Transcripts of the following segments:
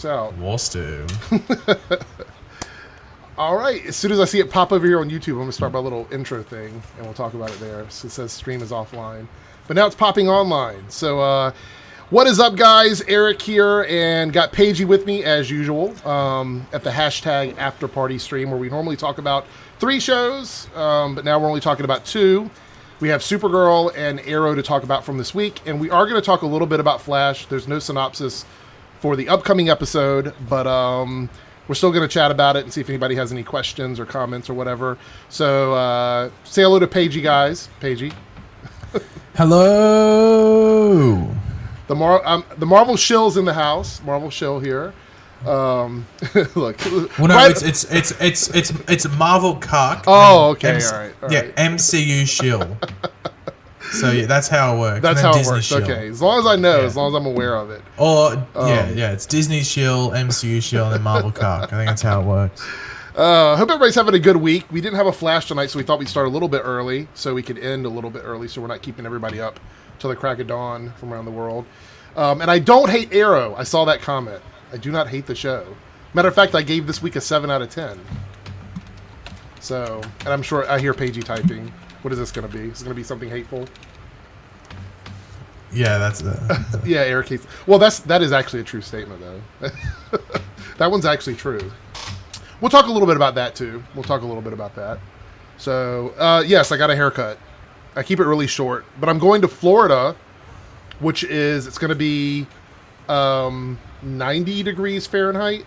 out. Was to. All right. As soon as I see it pop over here on YouTube, I'm going to start my little intro thing, and we'll talk about it there. So it says stream is offline. But now it's popping online. So what is up, guys? Eric here, and got Pagey with me, as usual, at the hashtag afterparty stream, where we normally talk about 3 shows, but now we're only talking about 2. We have Supergirl and Arrow to talk about from this week, and we are going to talk a little bit about Flash. There's no synopsis for the upcoming episode, but we're still going to chat about it and see if anybody has any questions or comments or whatever. So say hello to Pagey, guys. Pagey. Hello. The Marvel shill's in the house. Marvel shill here. Look. Well, no, right. it's Marvel cock. Oh, okay. All right. Yeah, MCU shill. So yeah, that's how it works. That's how Disney it works. shill. Okay, as long as I know, as long as I'm aware of it. Or yeah, it's Disney shill, MCU shill, and then Marvel cock. I think that's how it works. Hope everybody's having a good week. We didn't have a Flash tonight, so we thought we'd start a little bit early so we could end a little bit early, so we're not keeping everybody up till the crack of dawn from around the world. And I don't hate Arrow. I saw that comment. I do not hate the show. Matter of fact, I gave this week a 7 out of 10. So, and I'm sure I hear Pagey typing. What is this going to be? Is it going to be something hateful? Yeah, that's it. Yeah, Eric hates. Well, that is actually a true statement, though. That one's actually true. We'll talk a little bit about that too. So, yes, I got a haircut. I keep it really short, but I'm going to Florida, which is it's going to be 90 degrees Fahrenheit.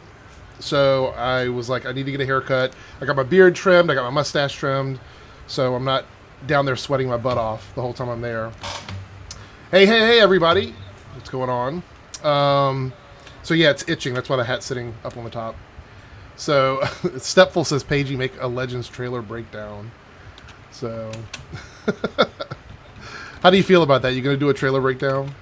So I was like, I need to get a haircut. I got my beard trimmed. I got my mustache trimmed. So I'm not down there sweating my butt off the whole time I'm there. Hey, everybody. What's going on? So yeah, it's itching. That's why the hat's sitting up on the top. So Stepful says, Pagey, make a Legends trailer breakdown. So how do you feel about that? You going to do a trailer breakdown?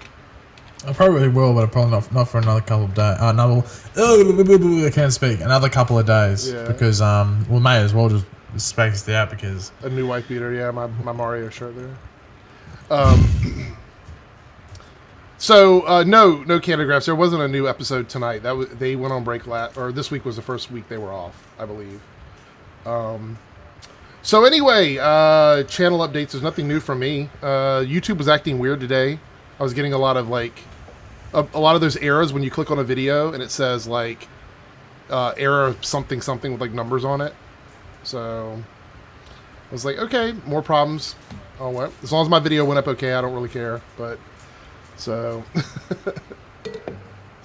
I probably will, but probably not for another couple of days. I can't speak. Another couple of days. Yeah. Because we may as well just space it out because a new wife beater. Yeah, my Mario shirt there. So no Candigraphs. There wasn't a new episode tonight. They went on break or this week was the first week they were off, I believe. So anyway, channel updates. There's nothing new from me. YouTube was acting weird today. I was getting a lot of a lot of those errors when you click on a video and it says error something with like numbers on it. So I was like, okay, more problems. Oh well, as long as my video went up okay, I don't really care. But so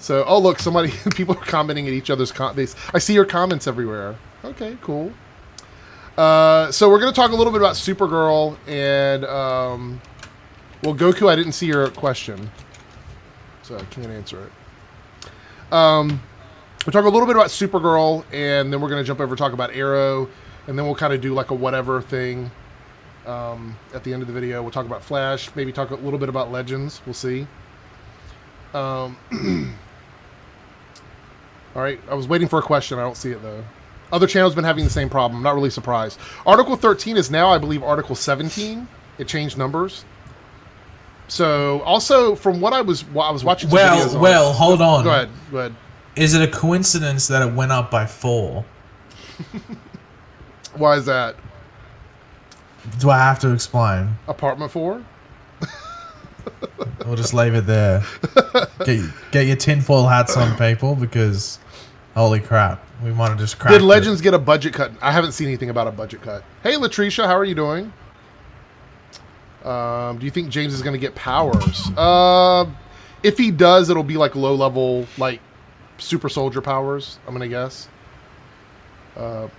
oh look, people are commenting at each other's I see your comments everywhere. Okay, cool. So we're gonna talk a little bit about Supergirl and well, Goku, I didn't see your question, so I can't answer it. We'll talk a little bit about Supergirl, and then we're going to jump over and talk about Arrow, and then we'll kind of do like a whatever thing at the end of the video. We'll talk about Flash, maybe talk a little bit about Legends. We'll see. All right, I was waiting for a question. I don't see it, though. Other channels have been having the same problem. I'm not really surprised. Article 13 is now, I believe, Article 17. It changed numbers. So, also, from what I was watching some videos Well, hold on. Go ahead. Is it a coincidence that it went up by 4? Why is that? Do I have to explain? Apartment 4? We'll just leave it there. Get your tinfoil hats on, people, because holy crap, we might have just cracked it. Did Legends get a budget cut? I haven't seen anything about a budget cut. Hey, Latricia, how are you doing? Do you think James is going to get powers? If he does, it'll be like low-level, like super soldier powers, I'm going to guess.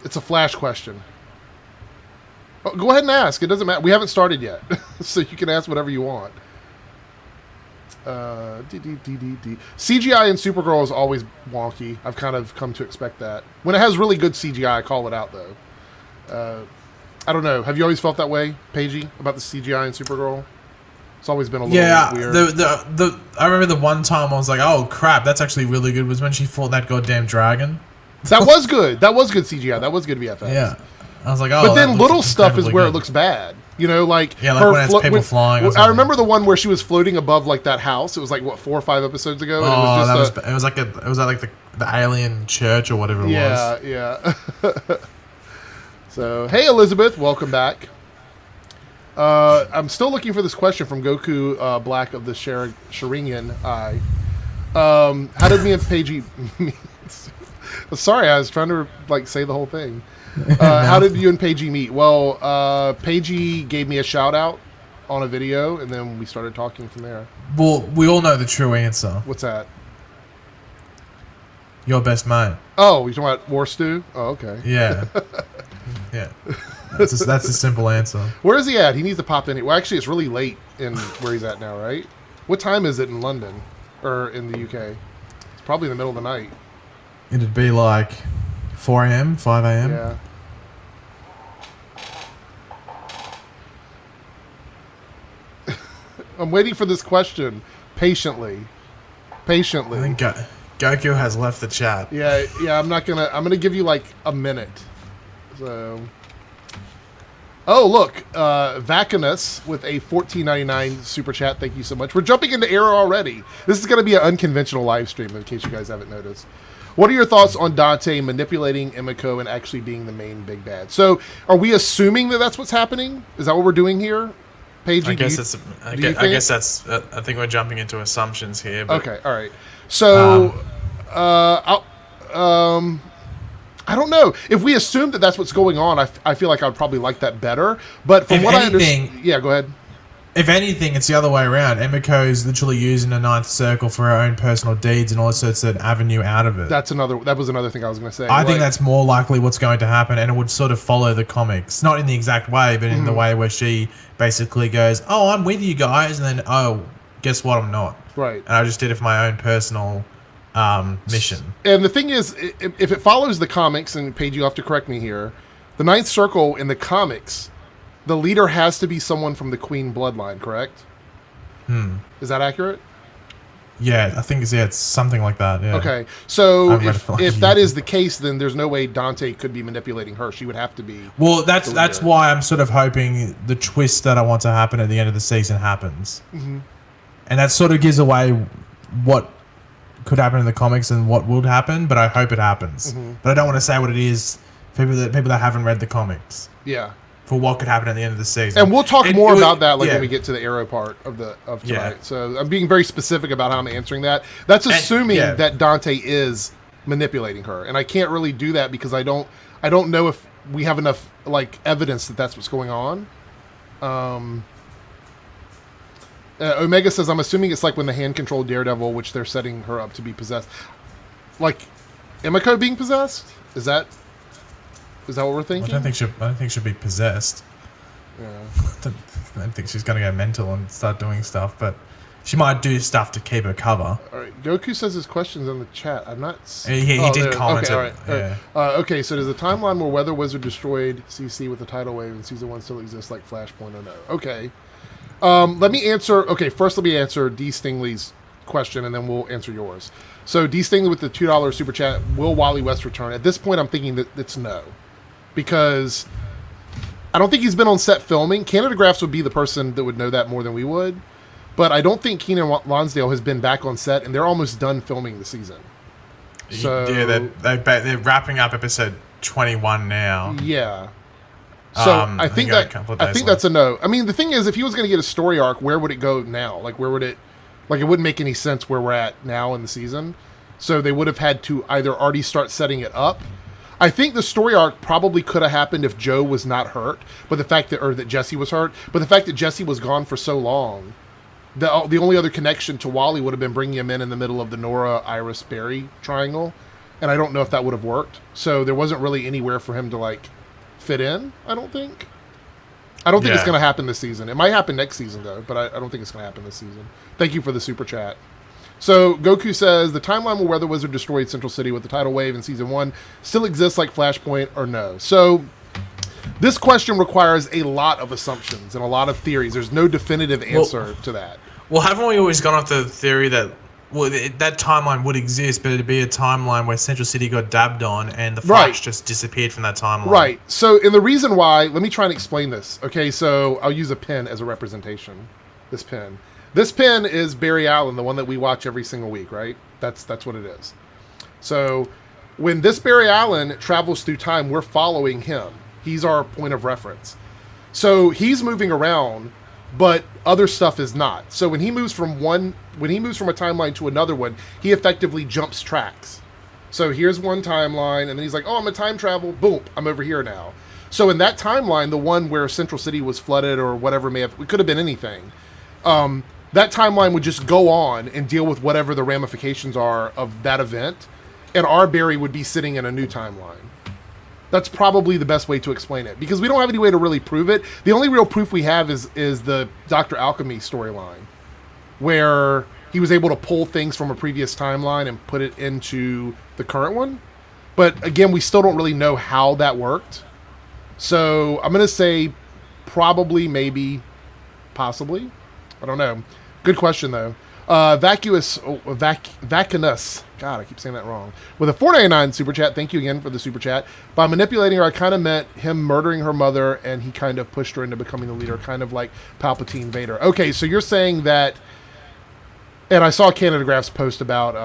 It's a Flash question. Oh, go ahead and ask. It doesn't matter. We haven't started yet, so you can ask whatever you want. CGI in Supergirl is always wonky. I've kind of come to expect that. When it has really good CGI, I call it out, though. I don't know. Have you always felt that way, Pagey, about the CGI in Supergirl? It's always been a little weird. I remember the one time I was like, oh crap, that's actually really good, was when she fought that goddamn dragon. That was good. That was good CGI. That was good VFX. Yeah. I was like, oh. But then little stuff is where it looks bad. You know, like yeah, like when it's people flying. Or I remember the one where she was floating above like that house. It was like what 4 or 5 episodes ago. And it was like the alien church or whatever it was. Yeah. So, hey Elizabeth, welcome back. I'm still looking for this question from Goku Black of the Sharingan Eye. How did me and Pagey meet? Sorry, I was trying to say the whole thing. How did you and Pagey meet? Well, Pagey gave me a shout out on a video, and then we started talking from there. Well, we all know the true answer. What's that? Your best mate. Oh, you're talking about War Stew? Oh, okay. Yeah. Yeah. That's a simple answer. Where is he at? He needs to pop in. Well, actually, it's really late in where he's at now, right? What time is it in London? Or in the UK? It's probably in the middle of the night. It'd be like 4 a.m., 5 a.m. Yeah. I'm waiting for this question patiently. I think Goku has left the chat. Yeah. I'm gonna give you like a minute. So. Oh look, Vacanus with a $14.99 super chat. Thank you so much. We're jumping into Arrow already. This is gonna be an unconventional live stream, in case you guys haven't noticed. What are your thoughts on Dante manipulating Emiko and actually being the main big bad? So, are we assuming that that's what's happening? Is that what we're doing here? Pagey, I think we're jumping into assumptions here. But, okay, all right. So, I don't know. If we assume that that's what's going on, I feel like I'd probably like that better. But from I understand... Yeah, go ahead. If anything, it's the other way around. Emiko is literally using the ninth circle for her own personal deeds, and also it's an avenue out of it. That was another thing I was going to say. I think that's more likely what's going to happen, and it would sort of follow the comics. Not in the exact way, but in the way where she basically goes, oh, I'm with you guys, and then, oh, guess what, I'm not. Right. And I just did it for my own personal mission. And the thing is, if it follows the comics, and Paige, you have to correct me here, the ninth circle in the comics, the leader has to be someone from the Queen bloodline, correct? Is that accurate? Yeah, I think it's something like that. Yeah. Okay, so if that is the case, then there's no way Dante could be manipulating her. She would have to be. Well, that's why I'm sort of hoping the twist that I want to happen at the end of the season happens, and that sort of gives away what could happen in the comics and what would happen. But I hope it happens. But I don't want to say what it is for people that haven't read the comics. Yeah. For what could happen at the end of the season. And we'll talk more about that when we get to the Arrow part of tonight. Yeah. So I'm being very specific about how I'm answering that. That's assuming that Dante is manipulating her. And I can't really do that because I don't know if we have enough evidence that that's what's going on. Omega says, I'm assuming it's like when the hand controlled Daredevil, which they're setting her up to be possessed. Like Emiko being possessed? Is that what we're thinking? I don't think she'll be possessed. Yeah. I don't think she's going to go mental and start doing stuff, but she might do stuff to keep her cover. All right. Goku says his question's in the chat. I'm not... He did comment. Okay, all right. Okay, so does the timeline where Weather Wizard destroyed CC with the tidal wave in Season 1 still exist like Flashpoint or no? Okay. Let me answer... Okay, first let me answer D. Stingley's question, and then we'll answer yours. So D. Stingley with the $2 super chat, will Wally West return? At this point, I'm thinking that it's no. Because I don't think he's been on set filming. Canada Graphs would be the person that would know that more than we would. But I don't think Keenan Lonsdale has been back on set, and they're almost done filming the season. So yeah, they're wrapping up episode 21 now. Yeah. So I think that's a no. I mean, the thing is, if he was going to get a story arc, where would it go now? Where would it? It wouldn't make any sense where we're at now in the season. So they would have had to either already start setting it up. I think the story arc probably could have happened if Joe was not hurt, but that Jesse was hurt. But the fact that Jesse was gone for so long, the only other connection to Wally would have been bringing him in the middle of the Nora, Iris, Barry triangle, and I don't know if that would have worked. So there wasn't really anywhere for him to fit in. I don't think it's going to happen this season. It might happen next season though, but I don't think it's going to happen this season. Thank you for the super chat. So, Goku says, the timeline where Weather Wizard destroyed Central City with the tidal wave in Season 1 still exists like Flashpoint or no? So, this question requires a lot of assumptions and a lot of theories. There's no definitive answer to that. Well, haven't we always gone off the theory that that timeline would exist, but it'd be a timeline where Central City got dabbed on and the Flash just disappeared from that timeline? Right. So, and the reason why, let me try and explain this. Okay, so I'll use a pen as a representation. This pen. This pen is Barry Allen, the one that we watch every single week, right? That's what it is. So when this Barry Allen travels through time, we're following him. He's our point of reference. So he's moving around, but other stuff is not. So when he moves from a timeline to another one, he effectively jumps tracks. So here's one timeline, and then he's like, oh, I'm a time travel. Boom, I'm over here now. So in that timeline, the one where Central City was flooded or whatever it could have been anything. That timeline would just go on and deal with whatever the ramifications are of that event. And our Barry would be sitting in a new timeline. That's probably the best way to explain it, because we don't have any way to really prove it. The only real proof we have is the Dr. Alchemy storyline, where he was able to pull things from a previous timeline and put it into the current one. But again, we still don't really know how that worked. So I'm going to say probably, maybe, possibly. I don't know. Good question, though. Vacuous. God, I keep saying that wrong. With a $4.99 super chat. Thank you again for the super chat. By manipulating her, I kind of meant him murdering her mother, and he kind of pushed her into becoming the leader, kind of like Palpatine Vader. Okay, so you're saying that, and I saw Canada Graph's post about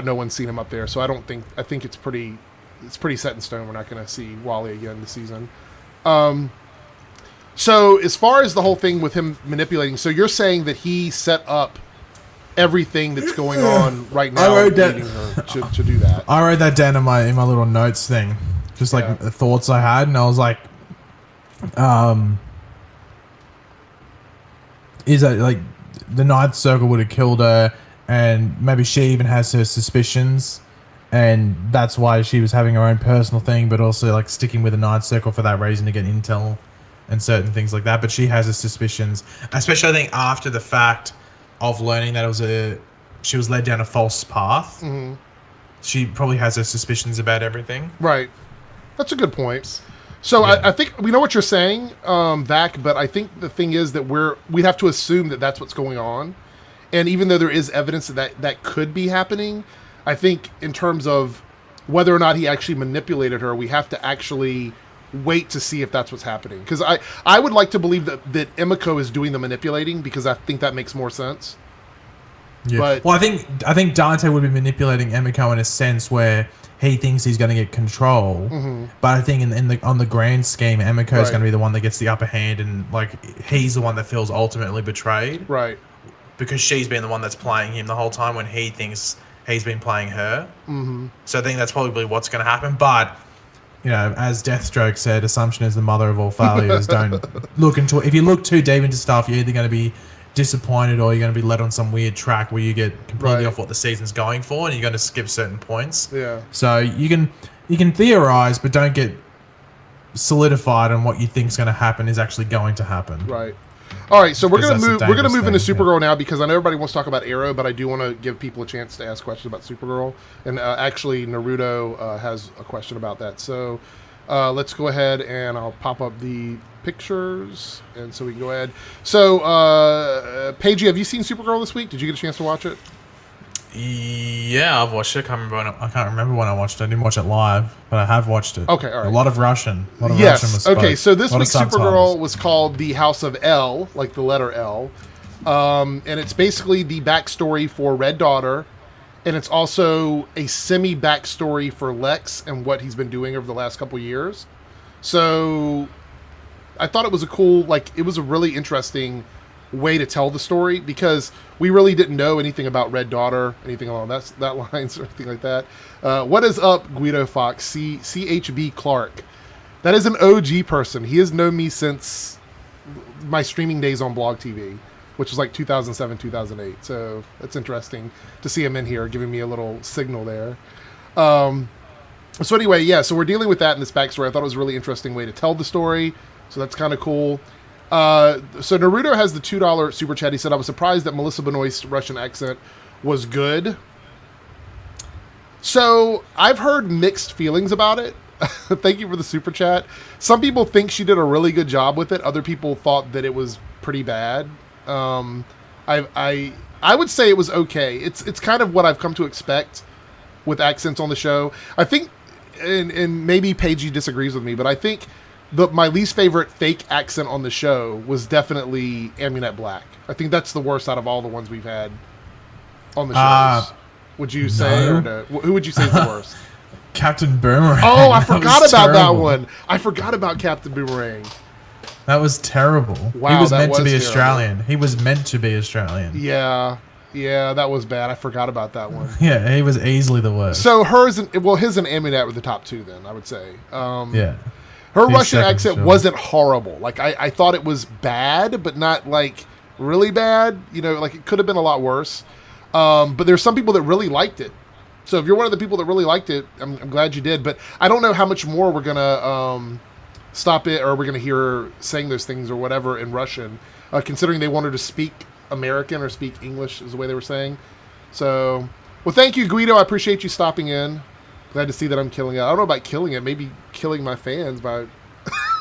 no one seeing him up there, so I think it's pretty set in stone. We're not going to see Wally again this season. So as far as the whole thing with him manipulating, so you're saying that he set up everything that's going on right now, leading her to do that. I wrote that down in my little notes thing, just like the thoughts I had, and I was like, is that like the Ninth Circle would have killed her, and maybe she even has her suspicions, and that's why she was having her own personal thing, but also like sticking with the Ninth Circle for that reason, to get intel and certain things like that. But she has her suspicions, especially I think after the fact of learning that she was led down a false path. Mm-hmm. She probably has her suspicions about everything. Right. That's a good point. So yeah. I think we know what you're saying, Vac, but I think the thing is that we have to assume that that's what's going on. And even though there is evidence that could be happening, I think in terms of whether or not he actually manipulated her, we have to actually wait to see if that's what's happening. Because I would like to believe that Emiko is doing the manipulating, because I think that makes more sense. Yeah. But, well, I think Dante would be manipulating Emiko in a sense where he thinks he's going to get control. Mm-hmm. But I think on the grand scheme, Emiko is going to be the one that gets the upper hand, and like he's the one that feels ultimately betrayed. Right. Because she's been the one that's playing him the whole time when he thinks he's been playing her. Mm-hmm. So I think that's probably what's going to happen. But you know, as Deathstroke said, assumption is the mother of all failures. Don't look into it. If you look too deep into stuff, you're either going to be disappointed or you're going to be led on some weird track where you get completely off what the season's going for, and you're going to skip certain points. Yeah. So you can theorize, but don't get solidified on what you think's going to happen is actually going to happen. Right. All right, so we're gonna move into Supergirl now, because I know everybody wants to talk about Arrow, but I do want to give people a chance to ask questions about Supergirl. And actually, Naruto has a question about that. So let's go ahead and I'll pop up the pictures, and so we can go ahead. So, Pagey, have you seen Supergirl this week? Did you get a chance to watch it? Yeah, I've watched it. I can't remember when I watched it. I didn't watch it live, but I have watched it. Okay, all right. A lot of Russian. Yes. Okay, so this week's Supergirl was called The House of L, like the letter L. And it's basically the backstory for Red Daughter, and it's also a semi-backstory for Lex and what he's been doing over the last couple years. So I thought it was it was a really interesting way to tell the story, because we really didn't know anything about Red Daughter, anything along that lines or anything like that. What is up, Guido Fox? CHB Clark. That is an OG person. He has known me since my streaming days on Blog TV, which was like 2007, 2008. So it's interesting to see him in here giving me a little signal there. So anyway, yeah, so we're dealing with that in this backstory. I thought it was a really interesting way to tell the story. So that's kind of cool. So Naruto has the $2 super chat. He said, I was surprised that Melissa Benoist's Russian accent was good. So I've heard mixed feelings about it. Thank you for the super chat. Some people think she did a really good job with it. Other people thought that it was pretty bad. I would say it was okay. It's kind of what I've come to expect with accents on the show. I think, and maybe Pagey disagrees with me, but I think my least favorite fake accent on the show was definitely Amunet Black. I think that's the worst out of all the ones we've had on the shows. Would you say? Or no? Who would you say is the worst? Captain Boomerang. Oh, I forgot about that one. I forgot about Captain Boomerang. That was terrible. Wow, he was that meant was to be terrible. Australian. He was meant to be Australian. Yeah, that was bad. I forgot about that one. Yeah, he was easily the worst. So his and Aminat were the top two then, I would say. Yeah. Her He's Russian second, accent sure. wasn't horrible. Like, I thought it was bad, but not, like, really bad. You know, like, it could have been a lot worse. But there's some people that really liked it. So if you're one of the people that really liked it, I'm glad you did. But I don't know how much more we're going to stop it or we're going to hear her saying those things or whatever in Russian, considering they wanted to speak American or speak English is the way they were saying. So, well, thank you, Guido. I appreciate you stopping in. Glad to see that I'm killing it. I don't know about killing it. Maybe killing my fans by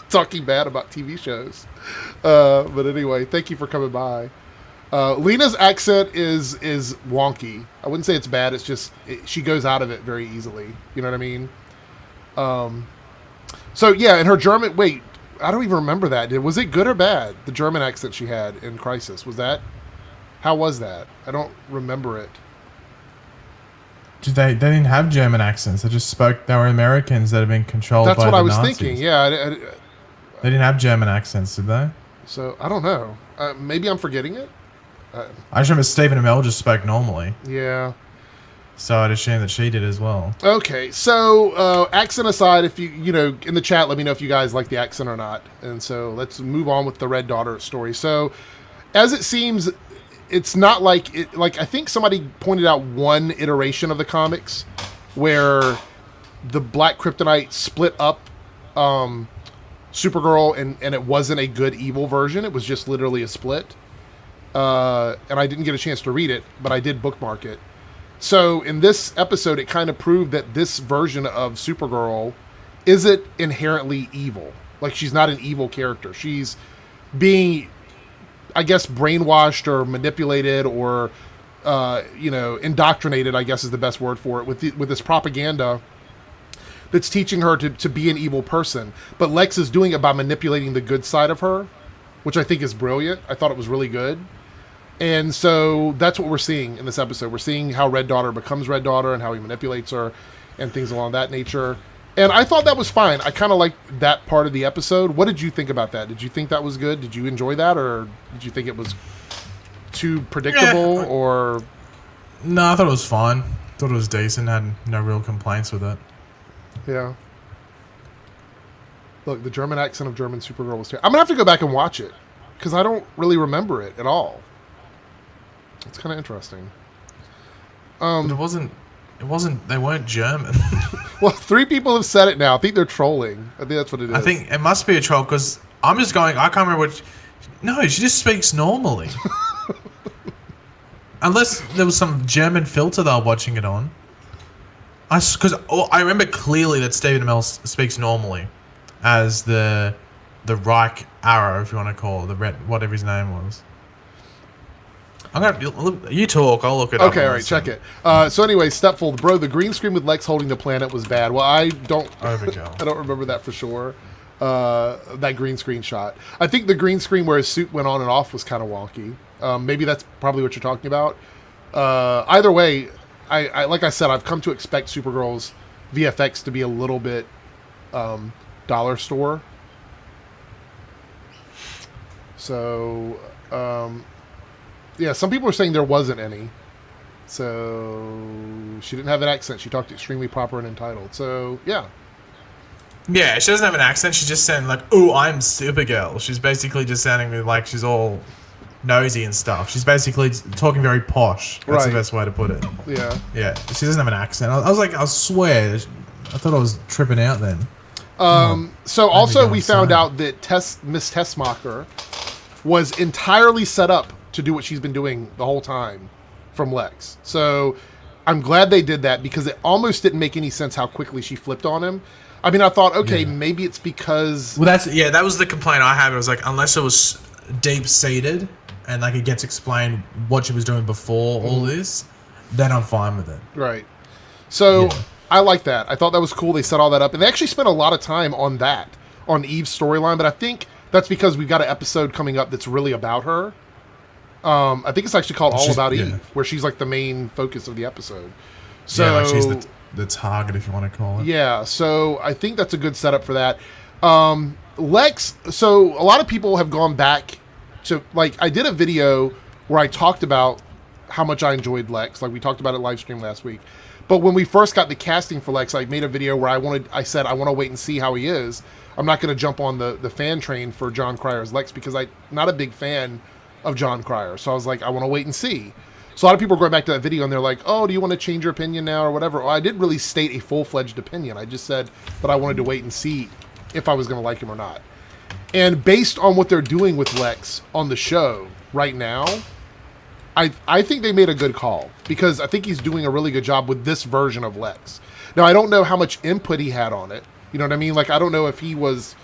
talking bad about TV shows. But anyway, thank you for coming by. Lena's accent is wonky. I wouldn't say it's bad. It's just she goes out of it very easily. You know what I mean? So yeah, and her German. Wait, I don't even remember that. Was it good or bad? The German accent she had in Crisis, was that? How was that? I don't remember it. They didn't have German accents. They just spoke. They were Americans that had been controlled by the That's what I was Nazis. thinking. Yeah. They didn't have German accents, did they? So I don't know. Maybe I'm forgetting it. I just remember Stephen Amell just spoke normally. Yeah. So I'd assume that she did as well. Okay, so accent aside, if you know, in the chat, let me know if you guys like the accent or not. And so let's move on with the Red Daughter story. So, as it seems, it's not like it. Like I think somebody pointed out one iteration of the comics where the Black Kryptonite split up Supergirl, and it wasn't a good evil version. It was just literally a split. And I didn't get a chance to read it, but I did bookmark it. So in this episode, it kind of proved that this version of Supergirl isn't inherently evil. Like, she's not an evil character. She's being, I guess, brainwashed or manipulated or, indoctrinated, I guess is the best word for it, with this propaganda that's teaching her to be an evil person. But Lex is doing it by manipulating the good side of her, which I think is brilliant. I thought it was really good. And so that's what we're seeing in this episode. We're seeing how Red Daughter becomes Red Daughter and how he manipulates her and things along that nature. And I thought that was fine. I kind of liked that part of the episode. What did you think about that? Did you think that was good? Did you enjoy that? Or did you think it was too predictable? Yeah. Or No, I thought it was fine. Thought it was decent. Had no real complaints with it. Yeah. Look, the German accent of German Supergirl was terrible. I'm going to have to go back and watch it because I don't really remember it at all. It's kind of interesting. But it wasn't. They weren't German. Well, 3 people have said it now. I think they're trolling. I think that's what it is. I think it must be a troll because I'm just going. I can't remember which. No, she just speaks normally. Unless there was some German filter they were watching it on. Because I remember clearly that Stephen Amell speaks normally as the Reich Arrow, if you want to call it, the red, whatever his name was. You talk, I'll look it up. Okay, all right, check it. So anyway, Stepfold, bro, the green screen with Lex holding the planet was bad. Well, I don't remember that for sure. That green screen shot. I think the green screen where his suit went on and off was kind of wonky. Maybe that's probably what you're talking about. Either way, I like I said, I've come to expect Supergirl's VFX to be a little bit dollar store. So, yeah, some people are saying there wasn't any. So, she didn't have an accent. She talked extremely proper and entitled. So, yeah. Yeah, she doesn't have an accent. She's just saying, like, "Oh, I'm Supergirl." She's basically just sounding like she's all nosy and stuff. She's basically talking very posh. That's the best way to put it. Yeah. Yeah, she doesn't have an accent. I was like, I swear, I thought I was tripping out then. So also we found out that Miss Tessmacher was entirely set up to do what she's been doing the whole time from Lex. So I'm glad they did that because it almost didn't make any sense how quickly she flipped on him. I mean, I thought, okay, maybe it's because... Well, that was the complaint I had. It was like, unless it was deep-seated and like it gets explained what she was doing before all this, then I'm fine with it. Right. So I like that. I thought that was cool. They set all that up. And they actually spent a lot of time on that, on Eve's storyline. But I think that's because we've got an episode coming up that's really about her. I think it's actually called All About yeah. Eve, where she's like the main focus of the episode. So yeah, like she's the target, if you want to call it. Yeah, so I think that's a good setup for that. Lex, so a lot of people have gone back to, like, I did a video where I talked about how much I enjoyed Lex. Like, we talked about it live stream last week. But when we first got the casting for Lex, I made a video where I said I want to wait and see how he is. I'm not going to jump on the fan train for John Cryer's Lex because I'm not a big fan of John Cryer. So I was like, I want to wait and see. So a lot of people are going back to that video and they're like, oh, do you want to change your opinion now or whatever? Well, I didn't really state a full-fledged opinion. I just said that I wanted to wait and see if I was going to like him or not. And based on what they're doing with Lex on the show right now, I think they made a good call because I think he's doing a really good job with this version of Lex. Now, I don't know how much input he had on it. You know what I mean? Like, I don't know if he was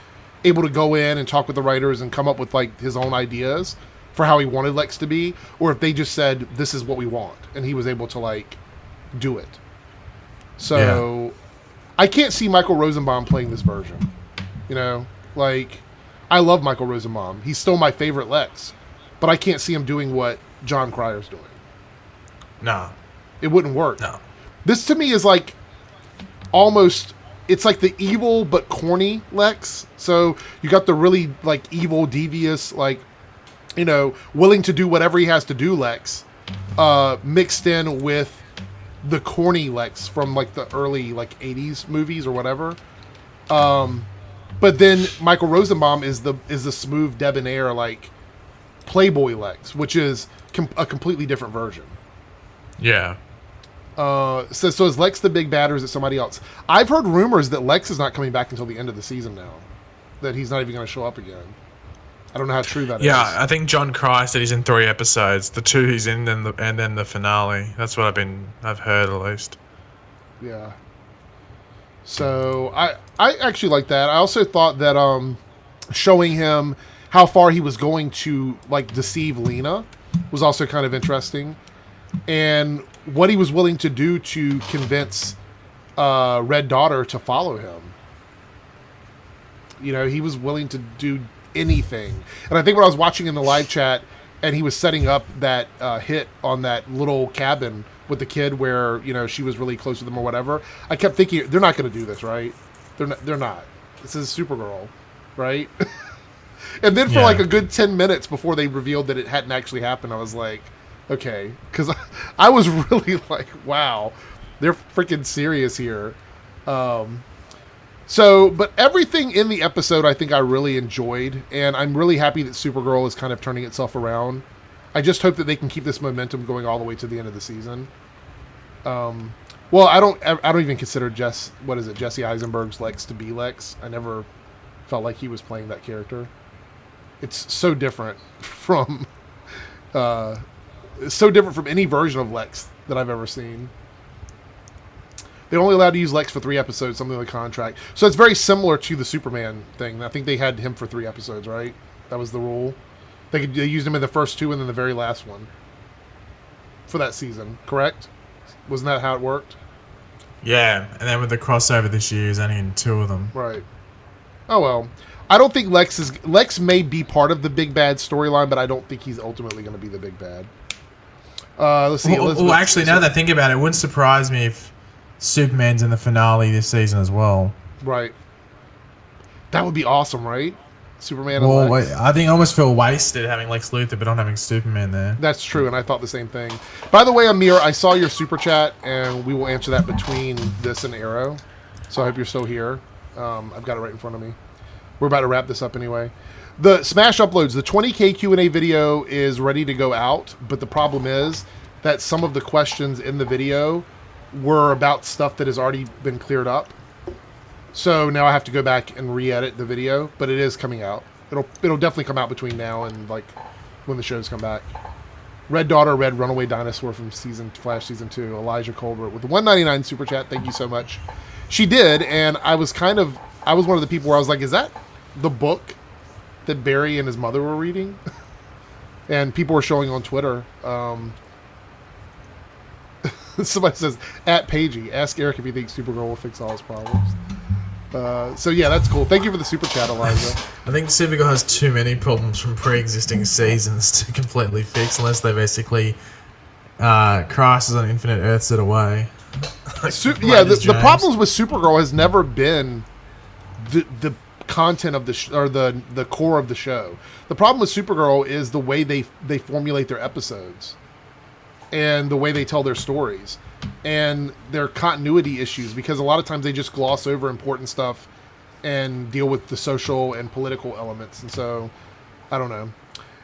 able to go in and talk with the writers and come up with, like, his own ideas for how he wanted Lex to be, or if they just said, this is what we want, and he was able to, like, do it. So, yeah. I can't see Michael Rosenbaum playing this version. You know? Like, I love Michael Rosenbaum. He's still my favorite Lex. But I can't see him doing what John Cryer's doing. No. It wouldn't work. No. This, to me, is like, almost... It's like the evil but corny Lex. So, you got the really, like, evil, devious, like, you know, willing to do whatever he has to do Lex, mixed in with the corny Lex from, like, the early, like, 80s movies or whatever. But then Michael Rosenbaum is the smooth, debonair, like, Playboy Lex, which is a completely different version. Yeah. So is Lex the big bad, or is it somebody else? I've heard rumors that Lex is not coming back until the end of the season now. That he's not even going to show up again. I don't know how true that is. Yeah, I think John Cryer said he's in 3 episodes. The 2 he's in, and then the finale. That's what I've heard at least. Yeah. So I actually like that. I also thought that showing him how far he was going to, like, deceive Lena was also kind of interesting, and what he was willing to do to convince Red Daughter to follow him. You know, he was willing to do anything. And I think when I was watching in the live chat and he was setting up that hit on that little cabin with the kid where, you know, she was really close with him or whatever, I kept thinking, they're not going to do this, right? They're not. This is Supergirl, right? And then for like a good 10 minutes before they revealed that it hadn't actually happened, I was like, okay. Because I was really like, wow, they're freaking serious here. But everything in the episode I think I really enjoyed, and I'm really happy that Supergirl is kind of turning itself around. I just hope that they can keep this momentum going all the way to the end of the season. Well, I don't even consider Jesse Eisenberg's Lex to be Lex. I never felt like he was playing that character. It's so different from any version of Lex that I've ever seen. They're only allowed to use Lex for 3 episodes, something like the contract. So it's very similar to the Superman thing. I think they had him for 3 episodes, right? That was the rule. They used him in the first 2 and then the very last one for that season, correct? Wasn't that how it worked? Yeah, and then with the crossover this year, he's only in 2 of them. Right. Oh, well. I don't think Lex may be part of the big bad storyline, but I don't think he's ultimately going to be the big bad. Let's see. Well, actually, now that I think about it, it wouldn't surprise me if Superman's in the finale this season as well. Right. That would be awesome, right? Superman and Lex. I think I almost feel wasted having Lex Luthor, but not having Superman there. That's true, and I thought the same thing. By the way, Amir, I saw your super chat, and we will answer that between this and Arrow. So I hope you're still here. I've got it right in front of me. We're about to wrap this up anyway. The Smash Uploads, the 20K Q&A video is ready to go out, but the problem is that some of the questions in the video were about stuff that has already been cleared up. So now I have to go back and re-edit the video, but it is coming out. It'll definitely come out between now and, like, when the shows come back. Red Daughter, Red Runaway Dinosaur from Flash Season 2, Elijah Colbert with the 199 super chat. Thank you so much. She did, and I was one of the people where I was like, is that the book that Barry and his mother were reading? And people were showing on Twitter. Somebody says, at Pagey, ask Eric if he thinks Supergirl will fix all his problems. So yeah, that's cool. Thank you for the super chat, Eliza. I think Supergirl has too many problems from pre-existing seasons to completely fix, unless they basically Crisis on Infinite Earths it away. The problems with Supergirl has never been the content of the or the core of the show. The problem with Supergirl is the way they formulate their episodes and the way they tell their stories and their continuity issues, because a lot of times they just gloss over important stuff and deal with the social and political elements. And so I don't know.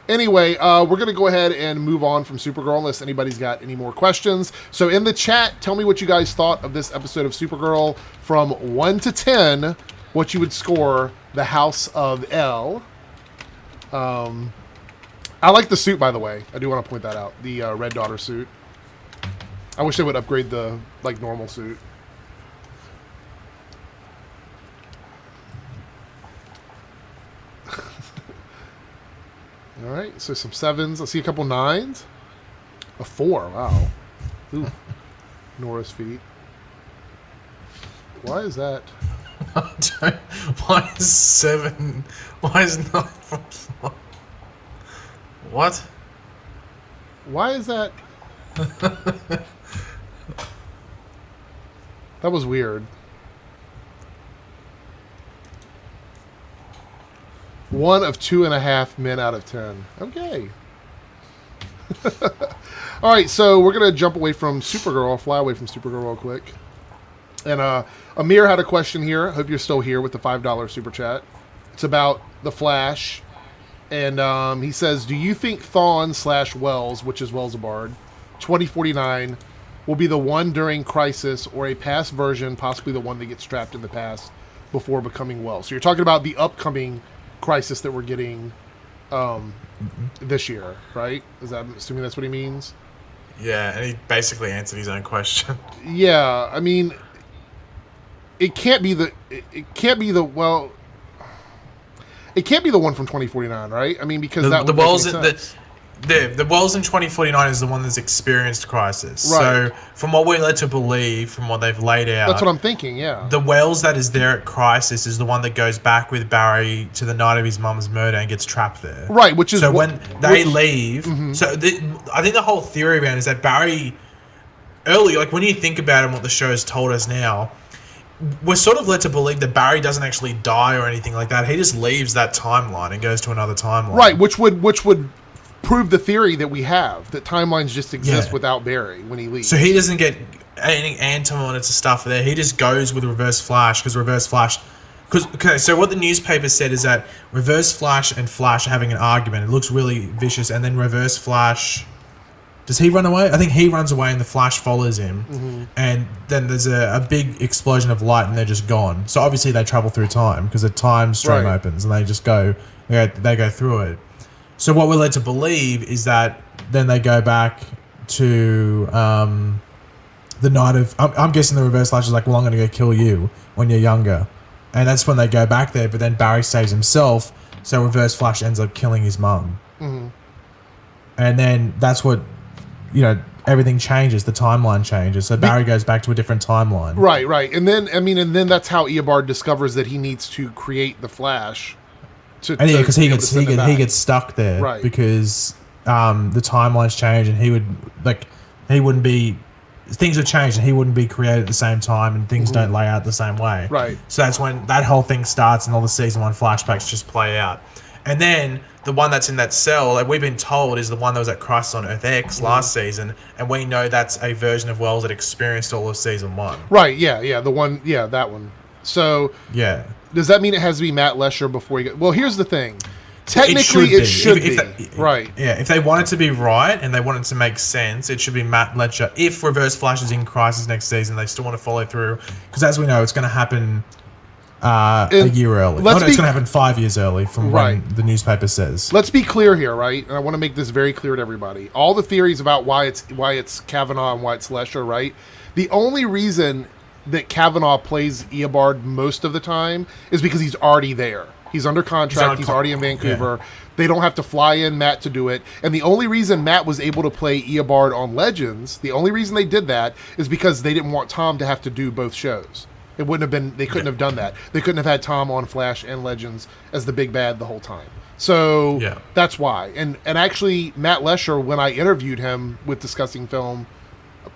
Anyway, we're going to go ahead and move on from Supergirl unless anybody's got any more questions. So in the chat, tell me what you guys thought of this episode of Supergirl from 1 to 10, what you would score the House of L. I like the suit, by the way. I do want to point that out. The Red Daughter suit. I wish they would upgrade the normal suit. All right, so some 7s. I see a couple 9s. A 4, wow. Ooh. Nora's feet. Why is that? Why is 7? Why is 9 from 4? What? Why is that? That was weird. 1 of 2.5 men out of 10. Okay. All right, so we're going to jump away from Supergirl, fly away from Supergirl real quick. And Amir had a question here. I hope you're still here with the $5 super chat. It's about The Flash. And he says, do you think Thawne/Wells, which is Wellsabard, 2049, will be the one during Crisis or a past version, possibly the one that gets trapped in the past before becoming Wells? So you're talking about the upcoming Crisis that we're getting this year, right? I'm assuming that's what he means? Yeah, and he basically answered his own question. Yeah, I mean, it can't be the one from 2049, right? I mean, because that would make sense. The Wells in 2049 is the one that's experienced Crisis. Right. So, from what we're led to believe, from what they've laid out, that's what I'm thinking. Yeah. The Wells that is there at Crisis is the one that goes back with Barry to the night of his mum's murder and gets trapped there. Right. Which is so when they leave. Mm-hmm. So I think the whole theory around is that Barry, early, like when you think about it and what the show's told us now, we're sort of led to believe that Barry doesn't actually die or anything like that. He just leaves that timeline and goes to another timeline. Right, which would prove the theory that we have, that timelines just exist without Barry when he leaves. So he doesn't get any antimony to stuff there. He just goes with Reverse Flash so what the newspaper said is that Reverse Flash and Flash are having an argument. It looks really vicious, and then Reverse Flash... Does he run away? I think he runs away and the Flash follows him. Mm-hmm. And then there's a big explosion of light and they're just gone. So obviously they travel through time because the time stream opens and they just go, they go through it. So what we're led to believe is that then they go back to the night of... I'm guessing the Reverse Flash is like, well, I'm going to go kill you when you're younger. And that's when they go back there, but then Barry saves himself, so Reverse Flash ends up killing his mum. Mm-hmm. And then that's what... everything changes. The timeline changes. So Barry goes back to a different timeline. Right. And then, that's how Eobard discovers that he needs to create the Flash. Because he gets stuck there. Right. Because the timelines change, and he wouldn't be. Things have changed, and he wouldn't be created at the same time, and things don't lay out the same way. Right. So that's when that whole thing starts, and all the season 1 flashbacks just play out, and then. The one that's in that cell, like we've been told, is the one that was at Crisis on Earth X last season, and we know that's a version of Wells that experienced all of season 1. Right, yeah, the one, that one. So, does that mean it has to be Matt Lesher before you get... Well, here's the thing. Technically, it should be. Right. Yeah, if they want it to be right, and they want it to make sense, it should be Matt Lesher. If Reverse Flash is in Crisis next season, they still want to follow through, because as we know, it's going to happen... a year early. It's going to happen 5 years early from when the newspaper says. Let's be clear here, right? And I want to make this very clear to everybody. All the theories about why it's Kavanaugh and why it's Lesher, right? The only reason that Kavanaugh plays Eobard most of the time is because he's already there. He's under contract. He's already in Vancouver. Yeah. They don't have to fly in Matt to do it. And the only reason Matt was able to play Eobard on Legends, the only reason they did that is because they didn't want Tom to have to do both shows. It wouldn't have been. They couldn't have done that. They couldn't have had Tom on Flash and Legends as the big bad the whole time. So that's why. And actually, Matt Lesher, when I interviewed him with Discussing Film,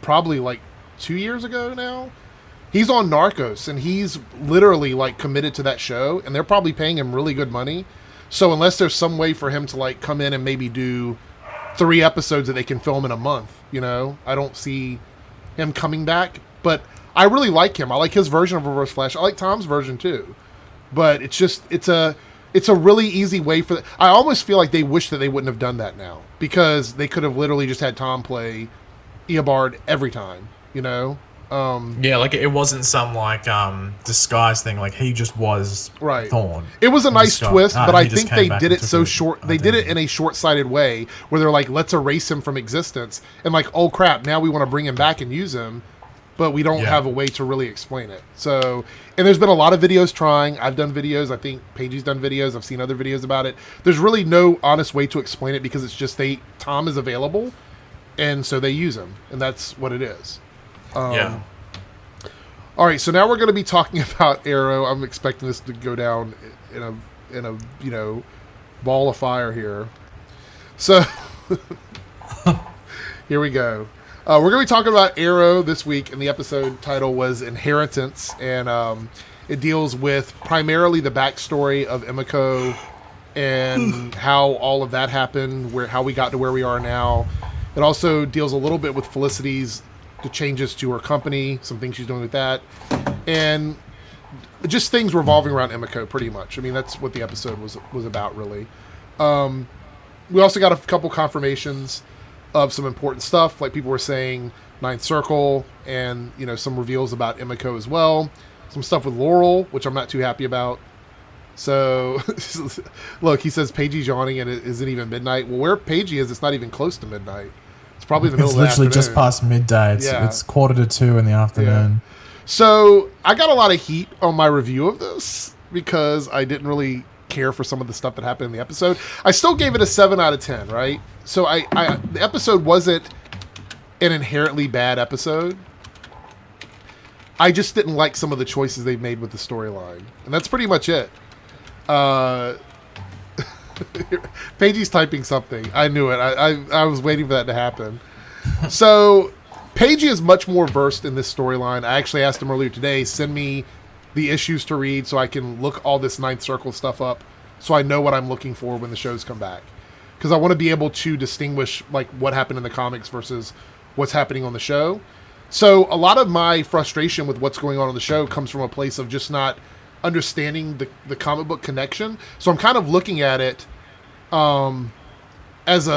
probably like 2 years ago now, he's on Narcos, and he's literally like committed to that show, and they're probably paying him really good money. So unless there's some way for him to like come in and maybe do 3 episodes that they can film in a month, you know, I don't see him coming back. But I really like him. I like his version of Reverse Flash. I like Tom's version too. But it's just it's a really easy way for I almost feel like they wish that they wouldn't have done that now, because they could have literally just had Tom play Eobard every time, you know. Like it wasn't some like disguise thing. Like he just was Thorn. It was a nice twist, but I think they did it so short. They did it in a short-sighted way where they're like, let's erase him from existence, and like, oh crap, now we want to bring him back and use him, but we don't have a way to really explain it. So, and there's been a lot of videos trying. I've done videos. I think Pagey's done videos. I've seen other videos about it. There's really no honest way to explain it, because it's just Tom is available, and so they use him, and that's what it is. All right, so now we're going to be talking about Arrow. I'm expecting this to go down in a you know, ball of fire here. So here we go. We're going to be talking about Arrow this week, and the episode title was Inheritance, and it deals with primarily the backstory of Emiko and how all of that happened, how we got to where we are now. It also deals a little bit with Felicity's the changes to her company, some things she's doing with that, and just things revolving around Emiko, pretty much. I mean, that's what the episode was about, really. We also got a couple confirmations of some important stuff, like people were saying Ninth Circle, and you know, some reveals about Emiko as well. Some stuff with Laurel, which I'm not too happy about. So, look, he says Pagey's yawning and it isn't even midnight. Well, where Pagey is, it's not even close to midnight. It's probably the middle of the afternoon. It's literally just past midday. It's 1:45 in the afternoon. Yeah. So I got a lot of heat on my review of this because I didn't really care for some of the stuff that happened in the episode. I still gave it a 7 out of 10, right? So the episode wasn't an inherently bad episode. I just didn't like some of the choices they made with the storyline. And that's pretty much it. Pagey's typing something. I knew it. I was waiting for that to happen. So, Pagey is much more versed in this storyline. I actually asked him earlier today, send me the issues to read so I can look all this Ninth Circle stuff up so I know what I'm looking for when the shows come back. Because I want to be able to distinguish like what happened in the comics versus what's happening on the show. So, a lot of my frustration with what's going on the show comes from a place of just not understanding the comic book connection. So I'm kind of looking at it as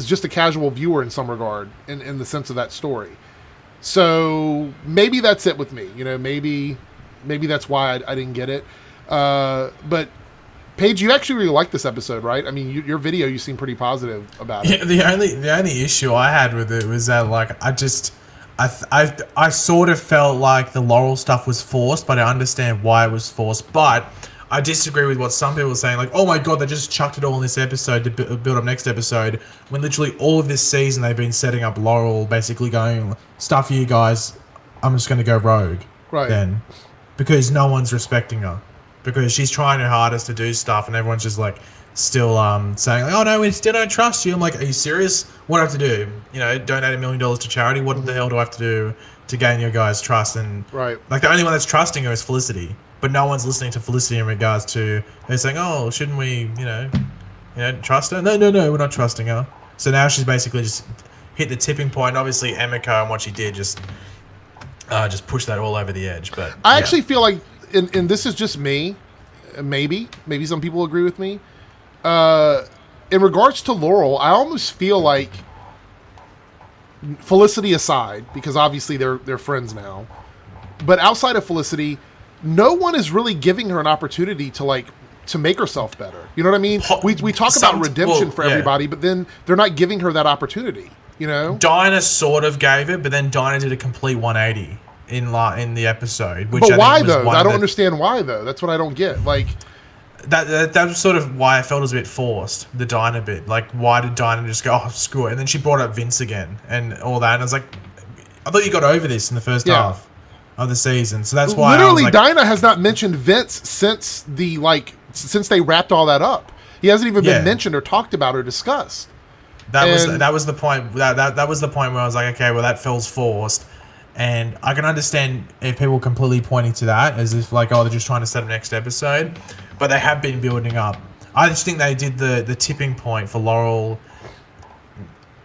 just a casual viewer in some regard, in the sense of that story. So maybe that's it with me. You know, maybe that's why I didn't get it. But Paige, you actually really liked this episode, right? I mean, your video, you seem pretty positive about it. Yeah, the only issue I had with it was that like I sort of felt like the Laurel stuff was forced, but I understand why it was forced. But I disagree with what some people are saying, like, oh my god, they just chucked it all in this episode to build up next episode, when literally all of this season they've been setting up Laurel, basically going, stuff you guys, I'm just going to go rogue. Right. Then. Because no one's respecting her. Because she's trying her hardest to do stuff, and everyone's just like, still saying, like, oh no, we still don't trust you. I'm like, are you serious? What do I have to do? You know, donate $1 million to charity? What the hell do I have to do to gain your guys' trust? And like, the only one that's trusting her is Felicity, but no one's listening to Felicity in regards to they're saying, oh, shouldn't we, you know, trust her? No, we're not trusting her. So now she's basically just hit the tipping point. Obviously, Emiko and what she did just pushed that all over the edge. But I actually feel like, and this is just me, maybe some people agree with me. In regards to Laurel, I almost feel like, Felicity aside, because obviously they're friends now, but outside of Felicity, no one is really giving her an opportunity to make herself better. You know what I mean? We talk about redemption for everybody, but then they're not giving her that opportunity. You know, Dinah sort of gave it, but then Dinah did a complete 180 in the episode. Which but why though? I don't understand why though. That's what I don't get. Like. That was sort of why I felt it was a bit forced, the Dinah bit. Like, why did Dinah just go, oh, screw it? And then she brought up Vince again and all that. And I was like, I thought you got over this in the first half. of the season. So that's why literally Dinah has not mentioned Vince since they wrapped all that up. He hasn't even been mentioned or talked about or discussed. That was the point. That was the point where I was like, okay, well, that feels forced. And I can understand if people completely pointing to that as if like, oh, they're just trying to set up next episode. But they have been building up. I just think they did the tipping point for Laurel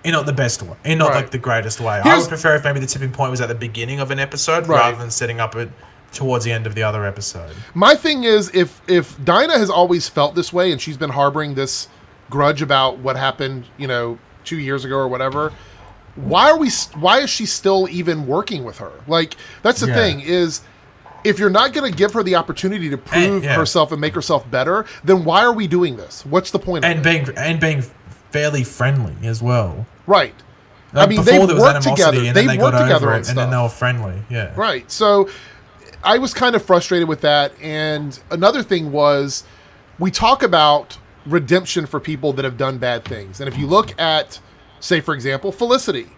in not the best way, in not like the greatest way. I would prefer if maybe the tipping point was at the beginning of an episode rather than setting up it towards the end of the other episode. My thing is, if Dinah has always felt this way and she's been harboring this grudge about what happened, 2 years ago or whatever, why is she still even working with her? Like, that's the thing is, if you're not going to give her the opportunity to prove herself and make herself better, then why are we doing this? What's the point of it? Being fairly friendly as well. Right. Like, I mean, before they there was worked together. And then they got over it, and then they were friendly. Yeah. Right. So I was kind of frustrated with that. And another thing was, we talk about redemption for people that have done bad things. And if you look at, say, for example, Felicity,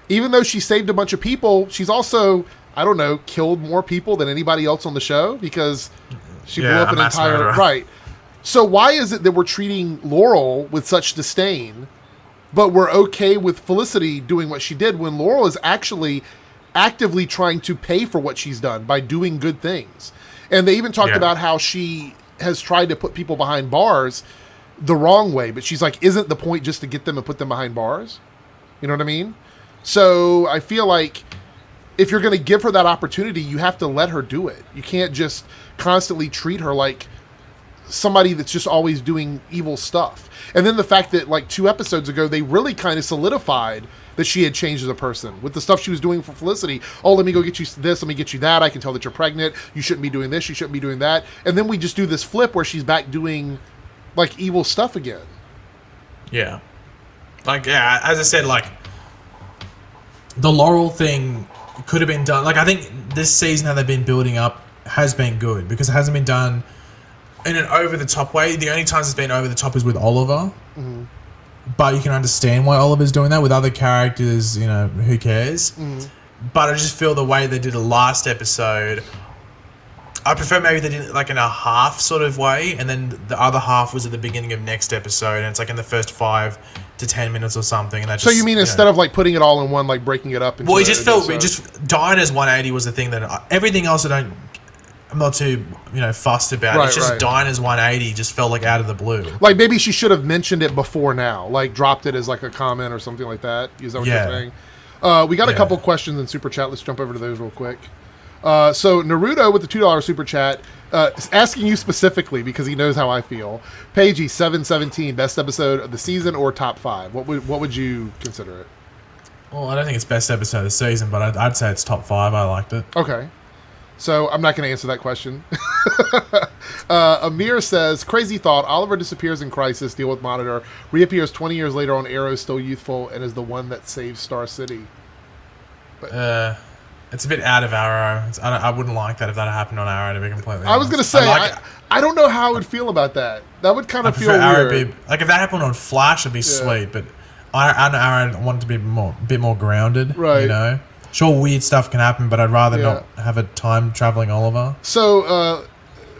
even though she saved a bunch of people, she's also, I don't know, killed more people than anybody else on the show because she blew up an entire... murderer. Right. So why is it that we're treating Laurel with such disdain, but we're okay with Felicity doing what she did when Laurel is actually actively trying to pay for what she's done by doing good things? And they even talked about how she has tried to put people behind bars the wrong way, but she's like, isn't the point just to get them and put them behind bars? You know what I mean? So I feel like if you're going to give her that opportunity, you have to let her do it. You can't just constantly treat her like somebody that's just always doing evil stuff. And then the fact that like 2 episodes ago, they really kind of solidified that she had changed as a person with the stuff she was doing for Felicity. Oh, let me go get you this. Let me get you that. I can tell that you're pregnant. You shouldn't be doing this. You shouldn't be doing that. And then we just do this flip where she's back doing like evil stuff again. Yeah. Like, yeah, as I said, like, The Laurel thing could have been done. Like, I think this season how they've been building up has been good because it hasn't been done in an over-the-top way. The only times it's been over-the-top is with Oliver. Mm-hmm. But you can understand why Oliver's doing that. With other characters, who cares? Mm-hmm. But I just feel the way they did the last episode, I prefer maybe they did it like in a half sort of way, and then the other half was at the beginning of next episode, and it's like in the first 5 to 10 minutes or something. And that so you mean instead of like putting it all in one, like breaking it up? Into well, it just felt Dinah's 180 was the thing that everything else I'm not too fussed about. Right, it's just Dinah's 180 just felt like out of the blue. Like maybe she should have mentioned it before now, like dropped it as like a comment or something like that. Is that what you're saying? We got a couple questions in Super Chat. Let's jump over to those real quick. So Naruto with the $2 Super Chat is asking you specifically because he knows how I feel. Pagey 717, best episode of the season or top 5? What would you consider it? Well, I don't think it's best episode of the season, but I'd say it's top 5. I liked it. Okay. So I'm not going to answer that question. Amir says, crazy thought. Oliver disappears in Crisis, deal with Monitor, reappears 20 years later on Arrow, still youthful, and is the one that saves Star City. But, it's a bit out of Arrow. I wouldn't like that if that happened on Arrow, to be completely honest. I was going to say, I don't know how I would feel about that. That would kind of feel weird. Like if that happened on Flash, it'd be sweet, but I know Arrow want it to be a bit more grounded, right? Sure, weird stuff can happen, but I'd rather not have a time traveling Oliver. So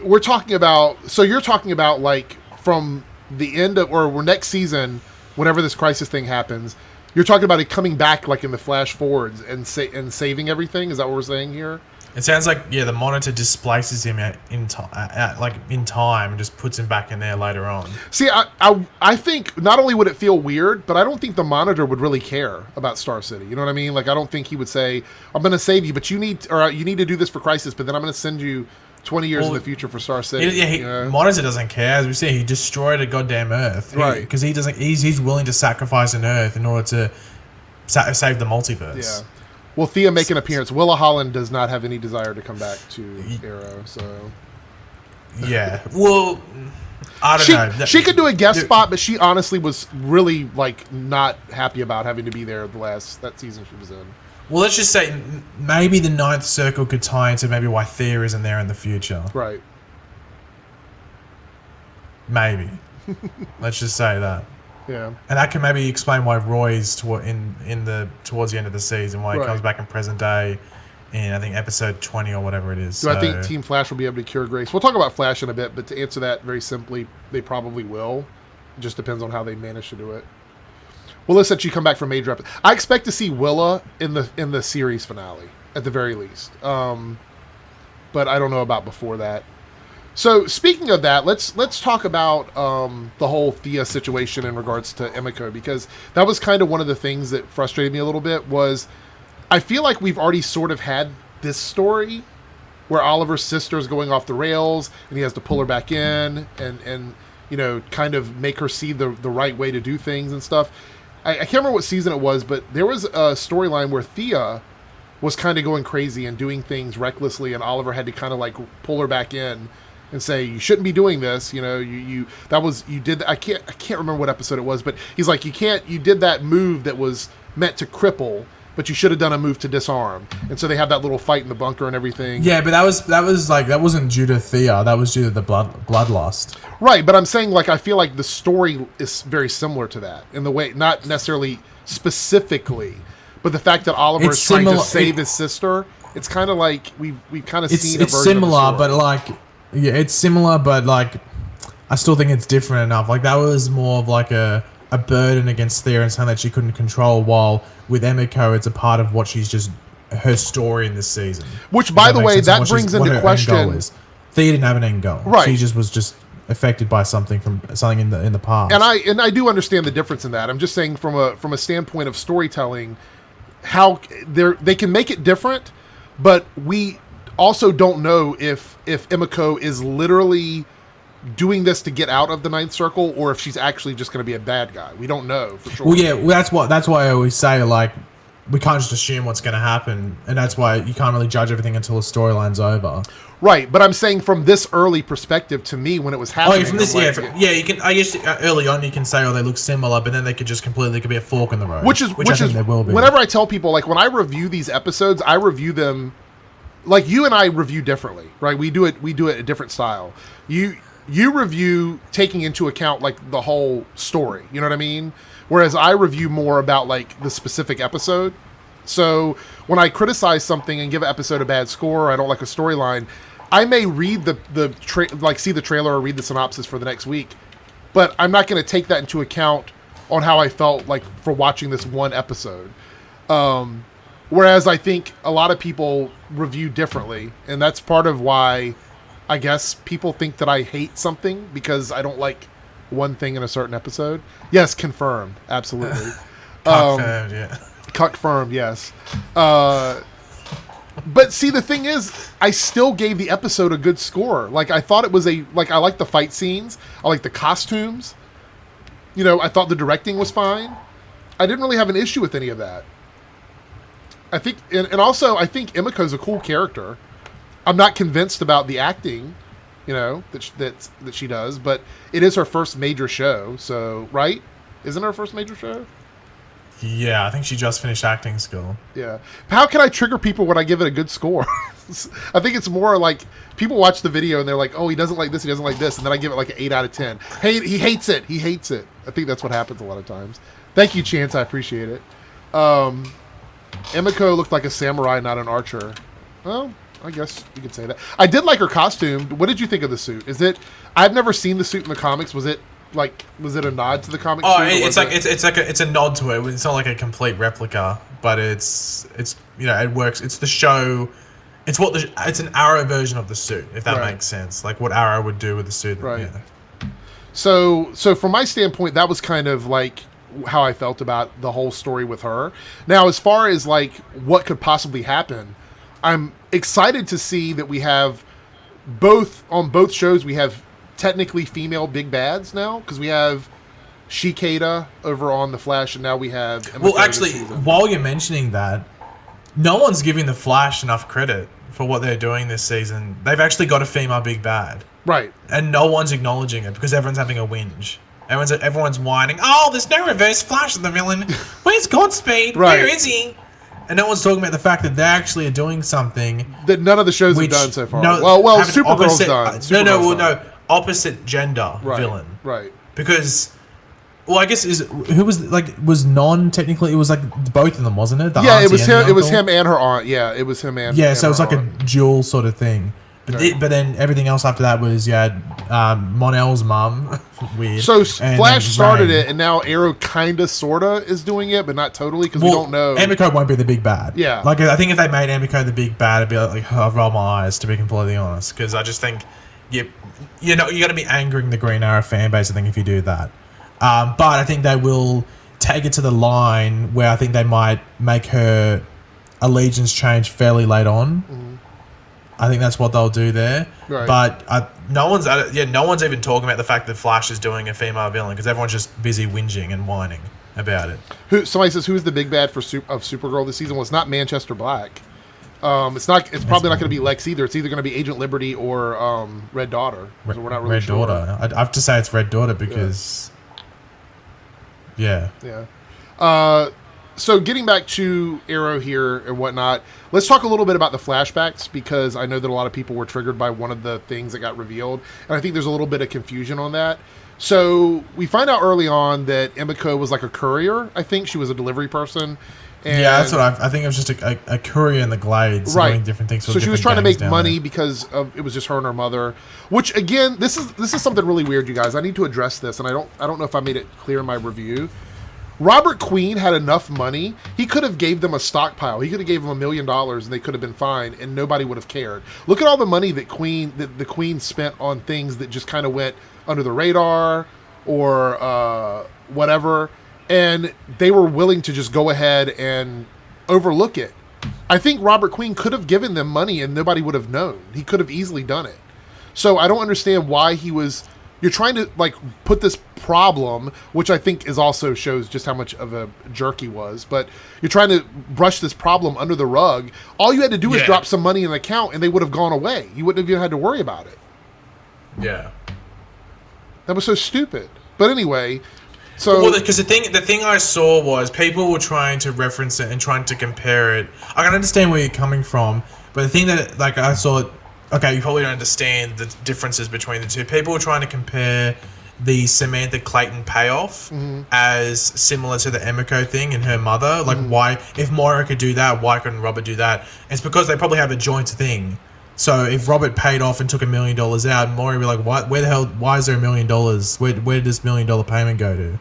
you're talking about like from the end of or next season, whenever this Crisis thing happens, you're talking about it coming back like in the flash forwards and saving everything. Is that what we're saying here? It sounds like the Monitor displaces him in time and just puts him back in there later on. See, I think not only would it feel weird, but I don't think the Monitor would really care about Star City. You know what I mean? Like I don't think he would say, "I'm going to save you, but you need to do this for Crisis, but then I'm going to send you 20 years in the future for Star City." Monitor doesn't care. As we see, he destroyed a goddamn Earth, right? Because he doesn't. He's willing to sacrifice an Earth in order to save the multiverse. Yeah. Will Thea make an appearance? Willa Holland does not have any desire to come back to Arrow, so... Yeah. Well, I don't know. She could do a guest spot, but she honestly was really, like, not happy about having to be there that season she was in. Well, let's just say maybe the Ninth Circle could tie into maybe why Thea isn't there in the future. Right. Maybe. Let's just say that. Yeah, and that can maybe explain why Roy's towards the end of the season, why he comes back in present day, in I think episode 20 or whatever it is. Do I think Team Flash will be able to cure Grace? We'll talk about Flash in a bit, but to answer that very simply, they probably will. It just depends on how they manage to do it. Willa said she come back from major episode. I expect to see Willa in the series finale at the very least, but I don't know about before that. So speaking of that, let's talk about the whole Thea situation in regards to Emiko, because that was kind of one of the things that frustrated me a little bit. Was I feel like we've already sort of had this story where Oliver's sister is going off the rails and he has to pull her back in and you know, kind of make her see the right way to do things and stuff. I can't remember what season it was, but there was a storyline where Thea was kind of going crazy and doing things recklessly, and Oliver had to kind of like pull her back in and say, you shouldn't be doing this. You know, you did. I can't remember what episode it was, but he's like, you did that move that was meant to cripple, but you should have done a move to disarm. And so they have that little fight in the bunker and everything. Yeah, but that wasn't due to Thea. That was due to the bloodlust. Right, but I'm saying, like, I feel like the story is very similar to that in the way, not necessarily specifically, but the fact that Oliver is trying to save his sister. It's kind of like we've kind of seen. It's similar, but like, yeah, it's similar, but like, I still think it's different enough. Like that was more of like a burden against Thea and something that she couldn't control. While with Emiko, it's a part of what she's just her story in this season. Which, by the way, that brings into question. Thea didn't have an end goal. Right. She just was affected by something in the past. And I do understand the difference in that. I'm just saying from a standpoint of storytelling, how they can make it different, but we also don't know if Emiko is literally doing this to get out of the Ninth Circle or if she's actually just going to be a bad guy. We don't know for sure. Well, yeah, that's why I always say, like, we can't just assume what's going to happen, and that's why you can't really judge everything until the storyline's over. Right, but I'm saying from this early perspective, to me, when it was happening... Oh, from this, you can. I guess early on you can say, oh, they look similar, but then they could be a fork in the road. Which is I think they will be. Whenever I tell people, like, when I review these episodes, I review them... Like, you and I review differently, right? We do it a different style. You review taking into account, like, the whole story, you know what I mean? Whereas I review more about, like, the specific episode. So when I criticize something and give an episode a bad score, or I don't like a storyline, I may read see the trailer or read the synopsis for the next week, but I'm not going to take that into account on how I felt like for watching this one episode. Whereas I think a lot of people review differently, and that's part of why I guess people think that I hate something because I don't like one thing in a certain episode. Yes, confirmed. Absolutely. Confirmed, yeah. Confirmed, yes. But see, the thing is, I still gave the episode a good score. Like, I thought it was I liked the fight scenes. I liked the costumes. You know, I thought the directing was fine. I didn't really have an issue with any of that. I think, and also, I think Emiko's a cool character. I'm not convinced about the acting, you know, that she does, but it is her first major show, so, right? Isn't it her first major show? Yeah, I think she just finished acting school. Yeah. How can I trigger people when I give it a good score? I think it's more like people watch the video and they're like, oh, he doesn't like this, he doesn't like this, and then I give it like an 8 out of 10. Hey, he hates it. He hates it. I think that's what happens a lot of times. Thank you, Chance. I appreciate it. Emiko looked like a samurai, not an archer. Well, I guess you could say that. I did like her costume. What did you think of the suit? I've never seen the suit in the comics. Was it a nod to the comic? Oh, it's a nod to it. It's not like a complete replica, but it's you know, it works. It's the show. It's an Arrow version of the suit, if that makes sense. Like what Arrow would do with the suit. Right. Yeah. So from my standpoint, that was kind of like how I felt about the whole story with her. Now, as far as like what could possibly happen, I'm excited to see that we have on both shows we have technically female big bads now, because we have Shikata over on The Flash, and now we have Emiko. Well, actually, while you're mentioning that, no one's giving The Flash enough credit for what they're doing this season. They've actually got a female big bad. Right. And no one's acknowledging it because everyone's having a whinge. Everyone's whining, oh, there's no Reverse Flash in the villain. Where's Godspeed? Right. Where is he? And no one's talking about the fact that they actually are doing something that none of the shows have done so far. Well, Supergirl's done. No, opposite gender villain. Right. Because Well, I guess who was non-technically, it was like both of them, wasn't it? Yeah, it was him. It was him and her aunt. Yeah, it was him and so it was like aunt. a dual sort of thing. But then everything else after that was Mon-El's mum. Weird. So And Flash then started Rain. it, and now Arrow kind of, sorta is doing it, but not totally because we don't know. Emiko won't be the big bad. Yeah. Like, I think if they made Emiko the big bad, I'd be like, I'll roll my eyes, to be completely honest. Because I just think You got to be angering the Green Arrow fan base, I think, if you do that. But I think they will take it to the line where I think they might make her allegiance change fairly late on. Mm-hmm. I think that's what they'll do there. Right. But no one's even talking about the fact that Flash is doing a female villain because everyone's just busy whinging and whining about it. Somebody says, who's the big bad of Supergirl this season? Well, it's not Manchester Black. It's probably not going to be Lex either. It's either going to be Agent Liberty or Red Daughter. So we're not really Red sure. Daughter. I have to say it's Red Daughter because... Yeah. So getting back to Arrow here and whatnot, let's talk a little bit about the flashbacks because I know that a lot of people were triggered by one of the things that got revealed, and I think there's a little bit of confusion on that. So we find out early on that Emiko was like a courier. I think she was a delivery person. And that's what I think. It was just a courier in the Glades doing different things. So she was trying to make money because it was just her and her mother. Which again, this is something really weird, you guys. I need to address this, and I don't know if I made it clear in my review. Robert Queen had enough money. He could have gave them a stockpile. He could have gave them $1 million, and they could have been fine, and nobody would have cared. Look at all the money that the Queen spent on things that just kind of went under the radar or whatever. And they were willing to just go ahead and overlook it. I think Robert Queen could have given them money and nobody would have known. He could have easily done it. So I don't understand why you're trying to like put this problem, which I think is also shows just how much of a jerk he was, but you're trying to brush this problem under the rug. All you had to do was drop some money in an account and they would have gone away. You wouldn't have even had to worry about it. Yeah. That was so stupid. But anyway... So, because the thing I saw was people were trying to reference it and trying to compare it. I can understand where you're coming from, but the thing that I saw, okay, you probably don't understand the differences between the two. People were trying to compare the Samantha Clayton payoff as similar to the Emiko thing and her mother. Like, why, if Moira could do that, why couldn't Robert do that? And it's because they probably have a joint thing. So if Robert paid off and took $1 million out, Moira would be like, "What? Where the hell? Why is there $1 million? Where did this $1 million payment go to?"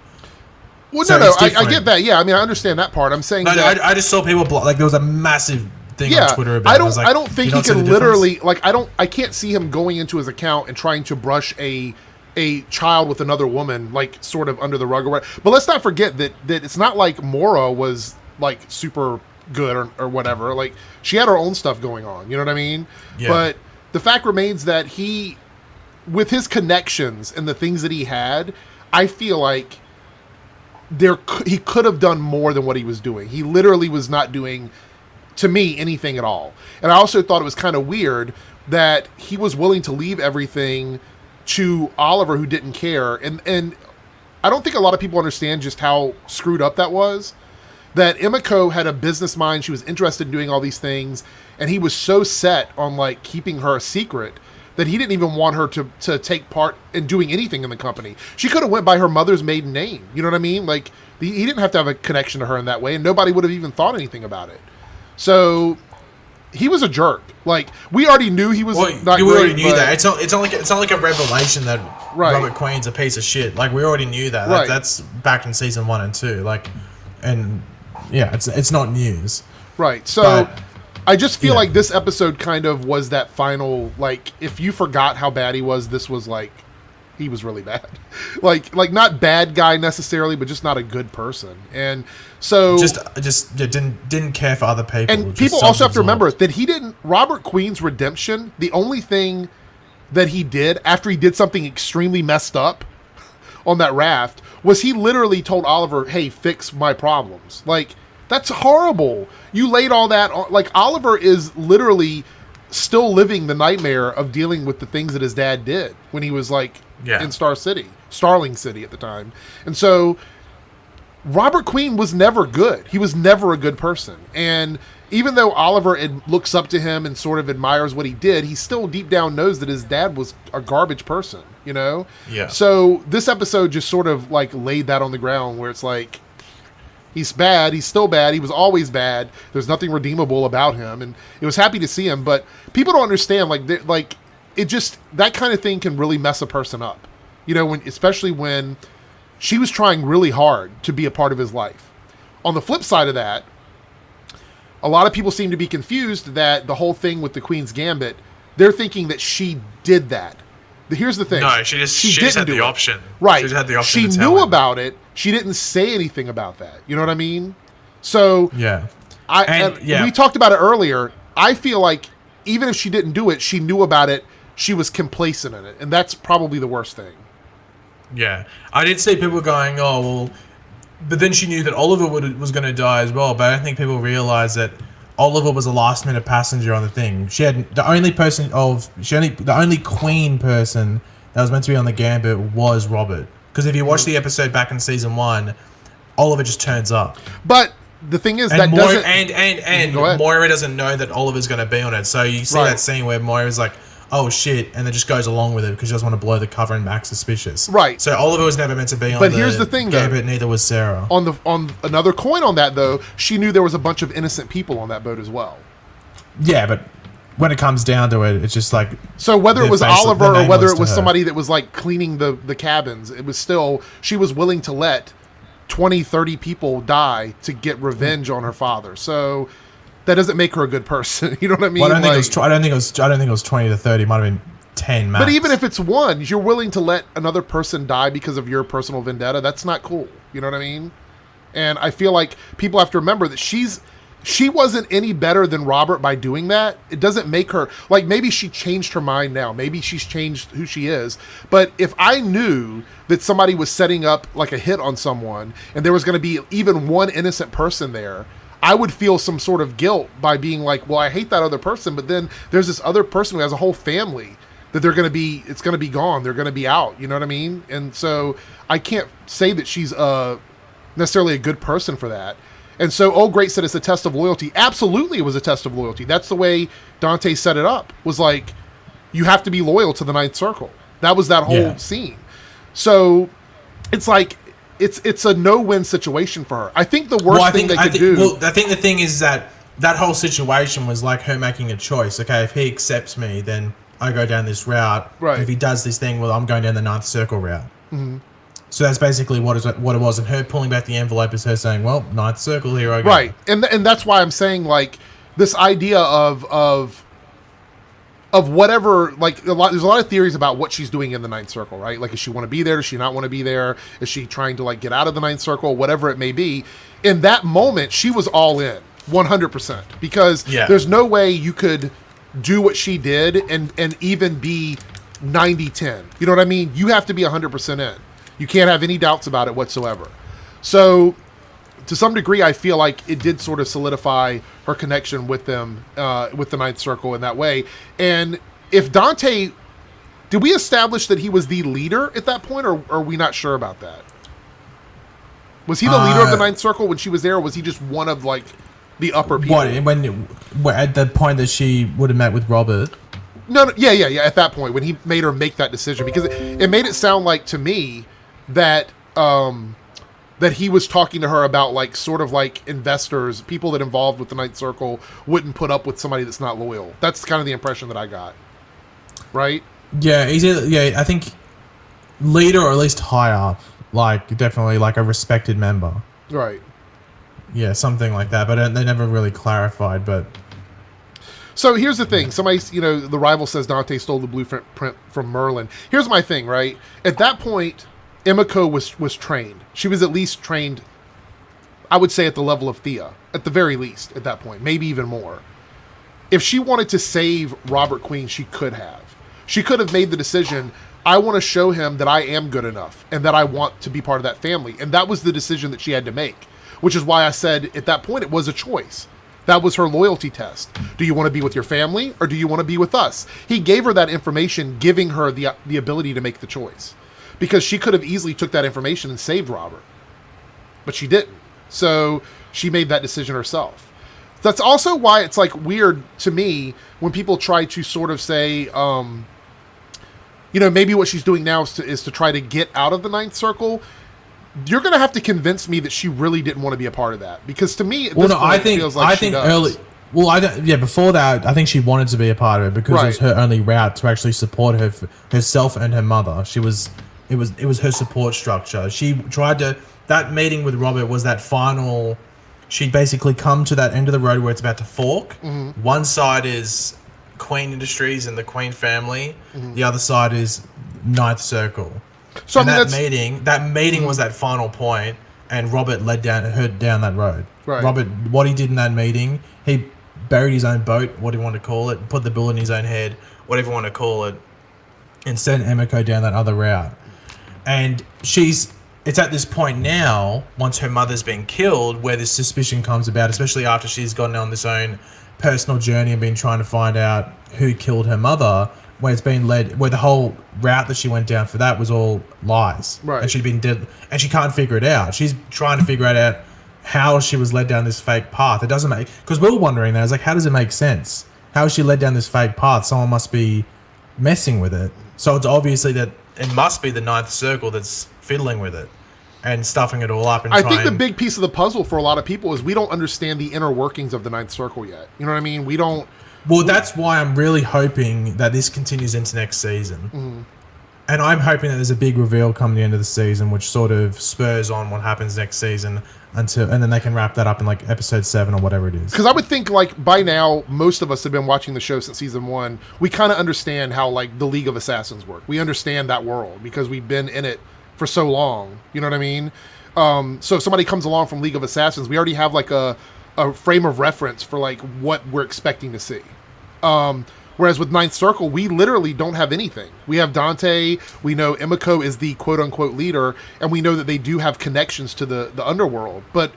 Well, no, I get that. Yeah, I mean, I understand that part. I'm saying that I just saw people like there was a massive thing on Twitter about it. I don't think he can literally I can't see him going into his account and trying to brush a child with another woman like sort of under the rug or whatever. But let's not forget that it's not like Moira was like super good or whatever. Like she had her own stuff going on. You know what I mean? Yeah. But the fact remains that he, with his connections and the things that he had, I feel like he could have done more than what he was doing. He literally was not doing, to me, anything at all. And I also thought it was kind of weird that he was willing to leave everything to Oliver, who didn't care. And I don't think a lot of people understand just how screwed up that was. That Emiko had a business mind. She was interested in doing all these things. And he was so set on like keeping her a secret that he didn't even want her to take part in doing anything in the company. She could have went by her mother's maiden name. You know what I mean? Like, he didn't have to have a connection to her in that way, and nobody would have even thought anything about it. So, he was a jerk. Like, we already knew he was not great. We already knew that. It's not like a revelation that right. Robert Queen's a piece of shit. Like, we already knew that. Right. That's back in season 1 and 2. Like, and yeah, it's not news. Right. So... I just feel like this episode kind of was that final, like, if you forgot how bad he was, this was like, he was really bad. like not bad guy necessarily, but just not a good person. And so... Just didn't care for other people. And people also have to remember that Robert Queen's redemption, the only thing that he did after he did something extremely messed up on that raft, was he literally told Oliver, hey, fix my problems. Like... That's horrible. You laid all that on. Like, Oliver is literally still living the nightmare of dealing with the things that his dad did when he was, like, in Starling City at the time. And so, Robert Queen was never good. He was never a good person. And even though Oliver looks up to him and sort of admires what he did, he still deep down knows that his dad was a garbage person, you know? Yeah. So this episode just sort of like laid that on the ground where it's like, he's bad, he's still bad, he was always bad, there's nothing redeemable about him, and it was happy to see him, but people don't understand, like it just, that kind of thing can really mess a person up. You know, especially when she was trying really hard to be a part of his life. On the flip side of that, a lot of people seem to be confused that the whole thing with the Queen's Gambit, they're thinking that she did that. Here's the thing. No, she just had the option. Right. She just had the option. She knew about it. She didn't say anything about that. You know what I mean? So Yeah. we talked about it earlier. I feel like even if she didn't do it, she knew about it. She was complacent in it, and that's probably the worst thing. Yeah. I did see people going, oh, well, but then she knew that Oliver was going to die as well. But I don't think people realize that Oliver was a last minute passenger on the thing. She had the only queen person that was meant to be on the Gambit was Robert. Because if you watch the episode back in season 1, Oliver just turns up. But the thing is, and doesn't. Moira doesn't know that Oliver's going to be on it. So you see that scene where Moira's like, oh shit, and then just goes along with it because she doesn't want to blow the cover and Max suspicious. Right. So Oliver was never meant to be on but here's the thing, Gambit, neither was Sarah. On another coin on that though, she knew there was a bunch of innocent people on that boat as well. Yeah, but when it comes down to it, it's just like, so whether it was Oliver or whether it was somebody that was like cleaning the cabins, it was still, she was willing to let 20, 30 people die to get revenge on her father. So that doesn't make her a good person. You know what I mean? Well, I don't think it was 20 to 30. It might have been 10 max. But even if it's one, you're willing to let another person die because of your personal vendetta. That's not cool. You know what I mean? And I feel like people have to remember that she wasn't any better than Robert by doing that. It doesn't make her, like, maybe she changed her mind now. Maybe she's changed who she is. But if I knew that somebody was setting up like a hit on someone and there was going to be even one innocent person there, I would feel some sort of guilt by being like, well, I hate that other person, but then there's this other person who has a whole family that it's going to be gone. They're going to be out. You know what I mean? And so I can't say that she's necessarily a good person for that. And so Old Great said it's a test of loyalty. Absolutely, it was a test of loyalty. That's the way Dante set it up, was like, you have to be loyal to the Ninth Circle. That was that whole scene. So it's like, it's a no-win situation for her. I think the worst thing they could do... Well, I think the thing is that whole situation was like her making a choice. Okay, if he accepts me, then I go down this route. Right. If he does this thing, well, I'm going down the Ninth Circle route. Mm-hmm. So that's basically what it was. And her pulling back the envelope is her saying, well, Ninth Circle, here I go. Right. And that's why I'm saying, like, this idea of whatever, like, there's a lot of theories about what she's doing in the Ninth Circle, right? Like, does she want to be there? Does she not want to be there? Is she trying to, like, get out of the Ninth Circle? Whatever it may be. In that moment, she was all in, 100%. Because there's no way you could do what she did and even be 90-10. You know what I mean? You have to be 100% in. You can't have any doubts about it whatsoever. So, to some degree, I feel like it did sort of solidify her connection with them, with the Ninth Circle in that way. And if Dante, did we establish that he was the leader at that point, or are we not sure about that? Was he the leader of the Ninth Circle when she was there, or was he just one of, like, the upper people? What, at the point that she would have met with Robert? No, yeah. At that point, when he made her make that decision, because it made it sound like to me that that he was talking to her about, like, sort of like investors, people that involved with the Ninth Circle wouldn't put up with somebody that's not loyal. That's kind of the impression that I got. Right? Yeah, I think leader or at least high up, like definitely like a respected member. Right. Yeah, something like that, but they never really clarified, but... So here's the thing. Somebody, the rival says Dante stole the blueprint from Merlin. Here's my thing, right? At that point, Emiko was trained. She was at least trained, I would say, at the level of Thea. At the very least, at that point. Maybe even more. If she wanted to save Robert Queen, she could have. She could have made the decision, I want to show him that I am good enough and that I want to be part of that family. And that was the decision that she had to make. Which is why I said, at that point, it was a choice. That was her loyalty test. Do you want to be with your family or do you want to be with us? He gave her that information, giving her the ability to make the choice. Because she could have easily took that information and saved Robert. But she didn't. So she made that decision herself. That's also why it's like weird to me when people try to sort of say, maybe what she's doing now is to try to get out of the Ninth Circle. You're going to have to convince me that she really didn't want to be a part of that, because to me, I think early. Well, before that, I think she wanted to be a part of it because it was her only route to actually support herself and her mother. It was her support structure. She tried to. That meeting with Robert was that final. She'd basically come to that end of the road where it's about to fork. Mm-hmm. One side is Queen Industries and the Queen family. Mm-hmm. The other side is Ninth Circle. So and that meeting was that final point, and Robert led her down that road. Right. Robert, what he did in that meeting, he buried his own boat, what do you want to call it, put the bullet in his own head, whatever you want to call it, and sent Emiko down that other route. And it's at this point now, once her mother's been killed, where this suspicion comes about, especially after she's gone on this own personal journey and been trying to find out who killed her mother, where it's been led, where the whole route that she went down for that was all lies. Right. And she'd been dead, and she can't figure it out. She's trying to figure out how she was led down this fake path. It doesn't make, because we were wondering that, it's like, how does it make sense? How is she led down this fake path? Someone must be messing with it. So it's obviously that it must be the Ninth Circle that's fiddling with it and stuffing it all up. And I think the big piece of the puzzle for a lot of people is we don't understand the inner workings of the Ninth Circle yet. You know what I mean? We don't. Well, that's why I'm really hoping that this continues into next season. Mm-hmm. And I'm hoping that there's a big reveal come the end of the season, which sort of spurs on what happens next season and then they can wrap that up in like episode 7 or whatever it is. Because I would think like by now, most of us have been watching the show since season 1. We kind of understand how like the League of Assassins work. We understand that world because we've been in it for so long. You know what I mean? So if somebody comes along from League of Assassins, we already have like a frame of reference for like what we're expecting to see. Whereas with Ninth Circle, we literally don't have anything. We have Dante, we know Emiko is the quote-unquote leader, and we know that they do have connections to the underworld. But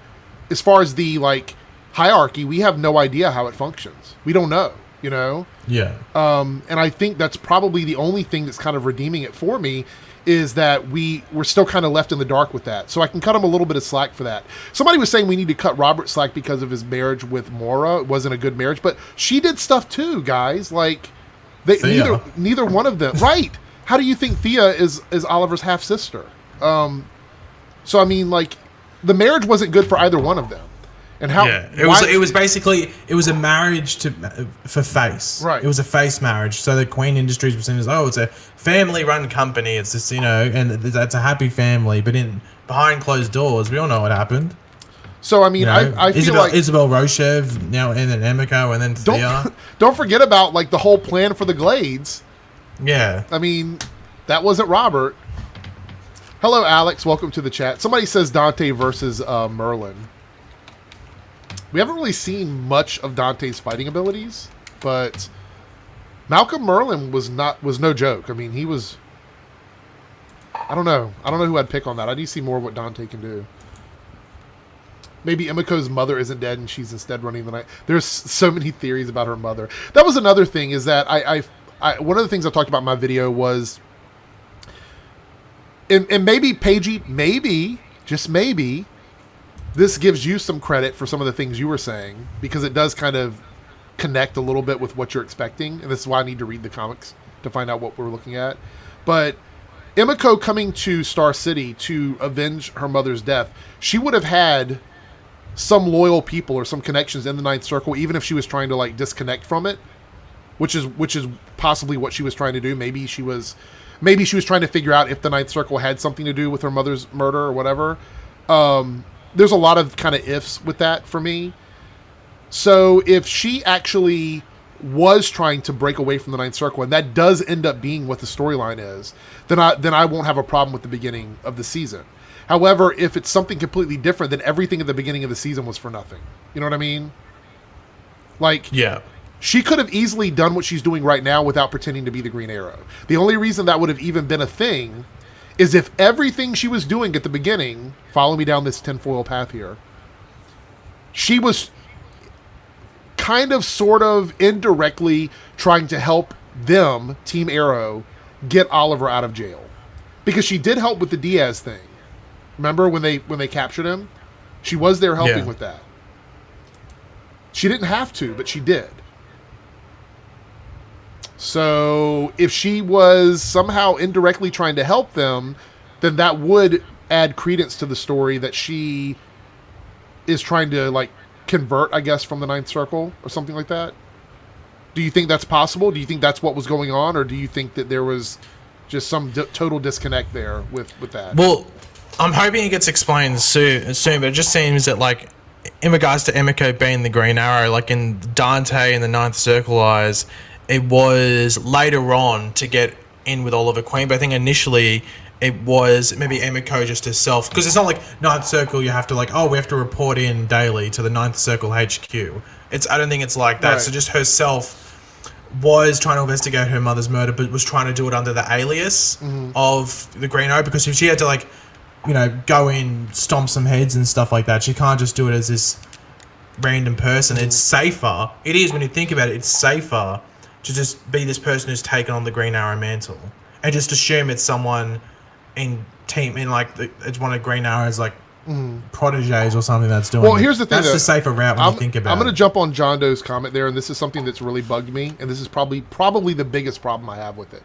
as far as the, like, hierarchy, we have no idea how it functions. We don't know, you know? Yeah. And I think that's probably the only thing that's kind of redeeming it for me is that we're still kind of left in the dark with that. So I can cut him a little bit of slack for that. Somebody was saying we need to cut Robert slack because of his marriage with Maura. It wasn't a good marriage, but she did stuff too, guys. Like neither one of them. Right. How do you think Thea is Oliver's half sister? So I mean, like, the marriage wasn't good for either one of them. And how it was basically a marriage for face. Right. It was a face marriage. So the Queen Industries was seen as, it's a family run company. It's just, and that's a happy family. But behind closed doors, we all know what happened. So I mean, I feel like Isabel Rochev now, and then Emiko, and then Thea. Don't forget about like the whole plan for the Glades. Yeah. I mean, that wasn't Robert. Hello, Alex. Welcome to the chat. Somebody says Dante versus Merlin. We haven't really seen much of Dante's fighting abilities, but Malcolm Merlin was no joke. I mean, he was. I don't know who I'd pick on that. I need to see more of what Dante can do. Maybe Emiko's mother isn't dead and she's instead running the night. There's so many theories about her mother. That was another thing, is that I one of the things I talked about in my video was, and maybe Pagey, maybe, just maybe, this gives you some credit for some of the things you were saying, because it does kind of connect a little bit with what you're expecting. And this is why I need to read the comics to find out what we're looking at. But Emiko coming to Star City to avenge her mother's death, she would have had some loyal people or some connections in the Ninth Circle, even if she was trying to like disconnect from it, which is possibly what she was trying to do. Maybe she was trying to figure out if the Ninth Circle had something to do with her mother's murder or whatever. There's a lot of kind of ifs with that for me. So if she actually was trying to break away from the Ninth Circle, and that does end up being what the storyline is, then I won't have a problem with the beginning of the season. However, if it's something completely different, then everything at the beginning of the season was for nothing. You know what I mean? Like, yeah, she could have easily done what she's doing right now without pretending to be the Green Arrow. The only reason that would have even been a thing is if everything she was doing at the beginning, follow me down this tinfoil path here, she was kind of, sort of, indirectly trying to help them, Team Arrow, get Oliver out of jail. Because she did help with the Diaz thing. Remember when they captured him? She was there helping with that. She didn't have to, but she did. So if she was somehow indirectly trying to help them, then that would add credence to the story that she is trying to, like, convert, I guess, from the Ninth Circle or something like that. Do you think that's possible? Do you think that's what was going on? Or do you think that there was just some total disconnect there with that? Well, I'm hoping it gets explained soon, but it just seems that, like, in regards to Emiko being the Green Arrow, like in Dante and the Ninth Circle eyes, it was later on to get in with Oliver Queen, but I think initially it was maybe Emiko just herself, because it's not like Ninth Circle you have to, like, oh, we have to report in daily to the Ninth Circle HQ. I don't think it's like that. Right. So just herself was trying to investigate her mother's murder, but was trying to do it under the alias of the Green Arrow, because if she had to, like, you know, go in, stomp some heads and stuff like that, she can't just do it as this random person. It's safer. It is, when you think about it, it's safer to just be this person who's taken on the Green Arrow mantle and just assume it's someone it's one of Green Arrow's, like, proteges or something that's doing. Well, here's the thing. That's the safer route when you think about it. I'm going to jump on John Doe's comment there, and this is something that's really bugged me, and this is probably the biggest problem I have with it.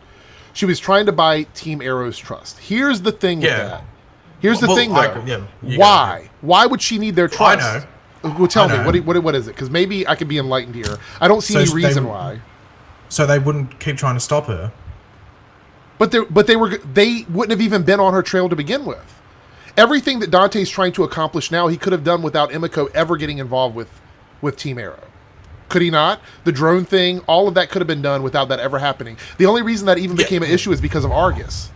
She was trying to buy Team Arrow's trust. Here's the thing with that. Here's the thing, though. Why? Why would she need their trust? I know. Well, tell me, what is it? Because maybe I could be enlightened here. I don't see any reason why. So they wouldn't keep trying to stop her. But they wouldn't have even been on her trail to begin with. Everything that Dante's trying to accomplish now, he could have done without Emiko ever getting involved with Team Arrow. Could he not? The drone thing, all of that could have been done without that ever happening. The only reason that even became an issue is because of Argus.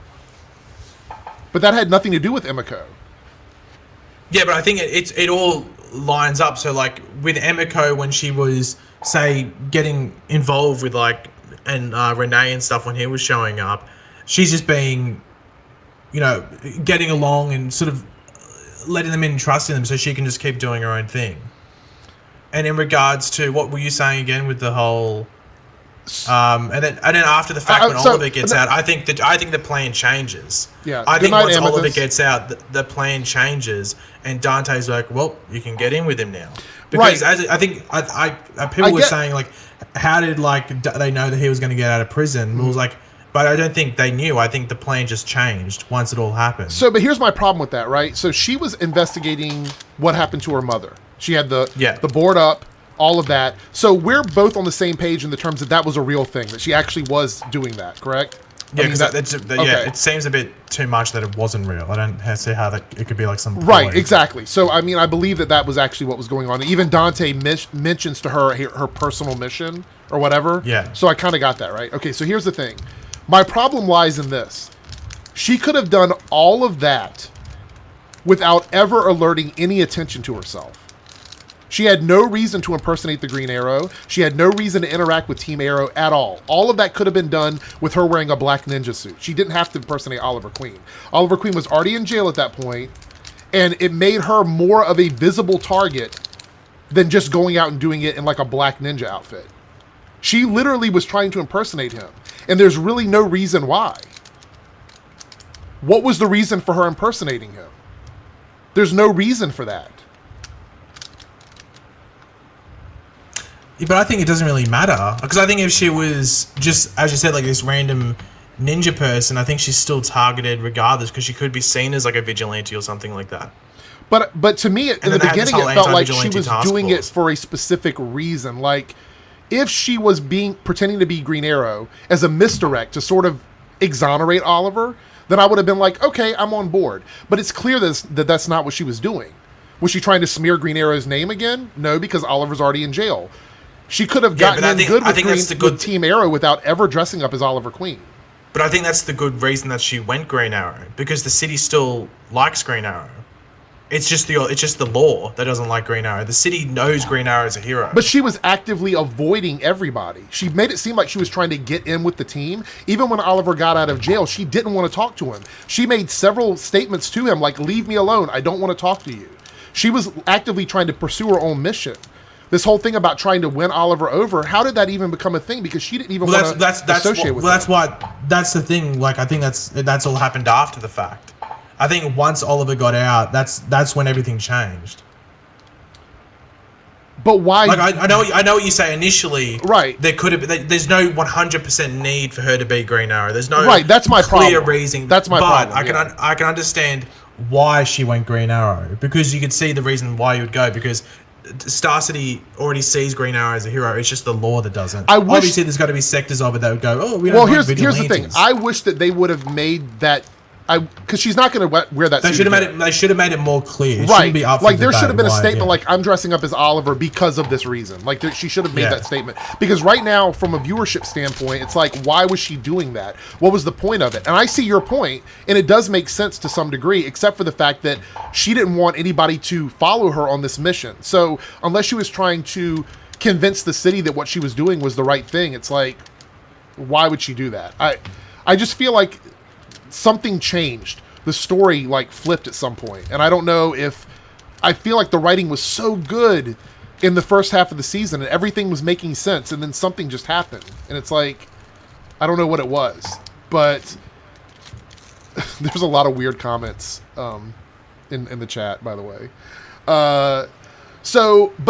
But that had nothing to do with Emiko. Yeah, but I think it all lines up. So, like, with Emiko, when she was, say, getting involved with, like, and Renee and stuff when he was showing up, she's just being, you know, getting along and sort of letting them in and trusting them so she can just keep doing her own thing. And in regards to, what were you saying again with the whole... and then after the fact, when Oliver gets out, I think the plan changes. Yeah, I think once Oliver gets out, the plan changes, and Dante's like, "Well, you can get in with him now." Because people were saying, like, how did, like, they know that he was going to get out of prison? It was like, but I don't think they knew. I think the plan just changed once it all happened. So, but here's my problem with that, right? So she was investigating what happened to her mother. She had the board up. All of that. So we're both on the same page in the terms that was a real thing, that she actually was doing that, correct? Yeah, because it seems a bit too much that it wasn't real. I don't see how it could be like some... Right, exactly. So, I mean, I believe that was actually what was going on. Even Dante mentions to her personal mission or whatever. Yeah. So I kind of got that, right? Okay, so here's the thing. My problem lies in this. She could have done all of that without ever alerting any attention to herself. She had no reason to impersonate the Green Arrow. She had no reason to interact with Team Arrow at all. All of that could have been done with her wearing a black ninja suit. She didn't have to impersonate Oliver Queen. Oliver Queen was already in jail at that point, and it made her more of a visible target than just going out and doing it in, like, a black ninja outfit. She literally was trying to impersonate him, and there's really no reason why. What was the reason for her impersonating him? There's no reason for that. But I think it doesn't really matter, because I think if she was just, as you said, like this random ninja person, I think she's still targeted regardless, because she could be seen as like a vigilante or something like that. But to me, in the beginning, it felt like she was doing it for a specific reason. Like, if she was pretending to be Green Arrow as a misdirect to sort of exonerate Oliver, then I would have been like, okay, I'm on board. But it's clear that that's not what she was doing. Was she trying to smear Green Arrow's name again? No, because Oliver's already in jail. She could have gotten with Team Arrow without ever dressing up as Oliver Queen. But I think that's the good reason that she went Green Arrow, because the city still likes Green Arrow. It's just the law that doesn't like Green Arrow. The city knows Green Arrow is a hero. But she was actively avoiding everybody. She made it seem like she was trying to get in with the team. Even when Oliver got out of jail, she didn't want to talk to him. She made several statements to him like, leave me alone. I don't want to talk to you. She was actively trying to pursue her own mission. This whole thing about trying to win Oliver over, how did that even become a thing? Because she didn't even want to associate with him. That's the thing. Like, I think that's all happened after the fact. I think once Oliver got out, that's when everything changed. But why? Like I know what you say initially. Right. There could have been. There's no 100% need for her to be Green Arrow. There's no right. That's my clear problem. reason. That's my problem. I can understand why she went Green Arrow, because you could see the reason why you would go, because Star City already sees Green Arrow as a hero. It's just the law that doesn't. Obviously, there's got to be sectors of it that would go, oh, we don't here's the thing. I wish that they would have made that. Because she's not going to wear that. They should have made it more clear. It right. Be up like there should have been a statement like, I'm dressing up as Oliver because of this reason. Like she should have made that statement. Because right now, from a viewership standpoint, it's like, why was she doing that? What was the point of it? And I see your point, and it does make sense to some degree, except for the fact that she didn't want anybody to follow her on this mission. So unless she was trying to convince the city that what she was doing was the right thing, it's like, why would she do that? I just feel like something changed. The story like flipped at some point, and I don't know if I feel like the writing was so good in the first half of the season and everything was making sense, and then something just happened, and it's like, I don't know what it was, but there's a lot of weird comments in the chat, by the way. But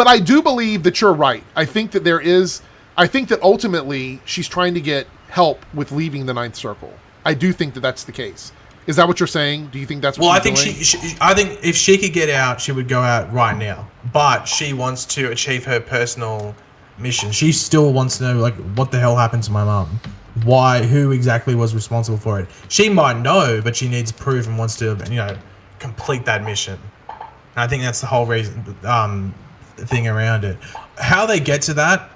I do believe that you're right. I think that ultimately she's trying to get help with leaving the Ninth Circle. I do think that that's the case. Is that what you're saying? Do you think that's what she's doing? I think if she could get out, she would go out right now. But she wants to achieve her personal mission. She still wants to know, like, what the hell happened to my mum? Why? Who exactly was responsible for it? She might know, but she needs proof and wants to, complete that mission. And I think that's the whole reason, thing around it. How they get to that,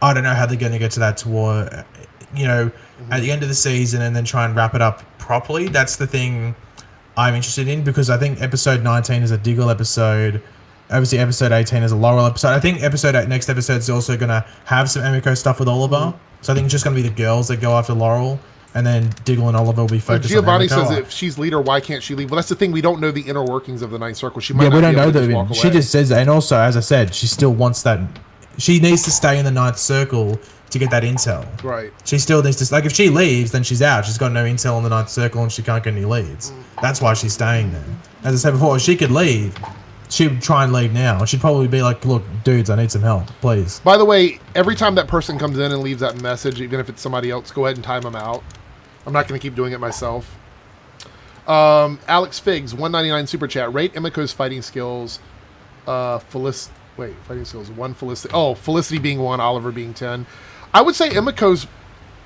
I don't know how they're going to get to that toward, at the end of the season, and then try and wrap it up properly. That's the thing I'm interested in, because I think episode 19 is a Diggle episode. Obviously, episode 18 is a Laurel episode. I think next episode is also going to have some Emiko stuff with Oliver. So I think it's just going to be the girls that go after Laurel, and then Diggle and Oliver will be focused on Emiko. Giovanni says if she's leader, why can't she leave? Well, that's the thing. We don't know the inner workings of the Ninth Circle. She might we don't know that. That. She just says that. And also, as I said, she still wants that. She needs to stay in the Ninth Circle to get that intel. Right. She still needs to... Like, if she leaves, then she's out. She's got no intel on the Ninth Circle, and she can't get any leads. That's why she's staying there. As I said before, if she could leave, she would try and leave now. She'd probably be like, look, dudes, I need some help, please. By the way, every time that person comes in and leaves that message, even if it's somebody else, go ahead and time them out. I'm not going to keep doing it myself. Alex Figs, 199 Super Chat. Rate Emiko's fighting skills. Fighting skills. 1 Felicity. Oh, Felicity being 1, Oliver being 10. I would say Emiko's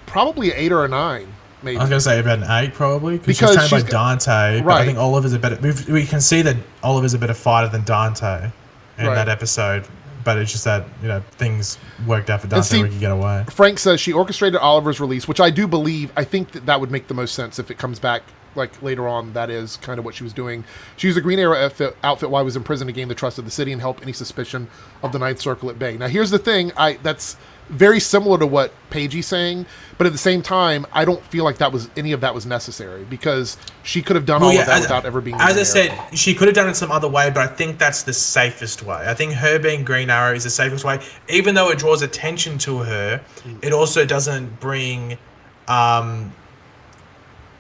probably an 8 or a 9, maybe. I was going to say about an 8, probably, because she's trained by Dante. Right. But I think Oliver's a better... We can see that Oliver's a better fighter than Dante in that episode. But it's just that, things worked out for Dante where he could get away. Frank says she orchestrated Oliver's release, which I do believe. I think that would make the most sense if it comes back like later on. That is kind of what she was doing. She used a Green Arrow outfit while I was in prison to gain the trust of the city and help any suspicion of the Ninth Circle at bay. Now, here's the thing. That's very similar to what Pagey's saying, but at the same time, I don't feel like any of that was necessary, because she could have done all of that without ever being. As I said, she could have done it some other way, but I think that's the safest way. I think her being Green Arrow is the safest way, even though it draws attention to her. It also doesn't bring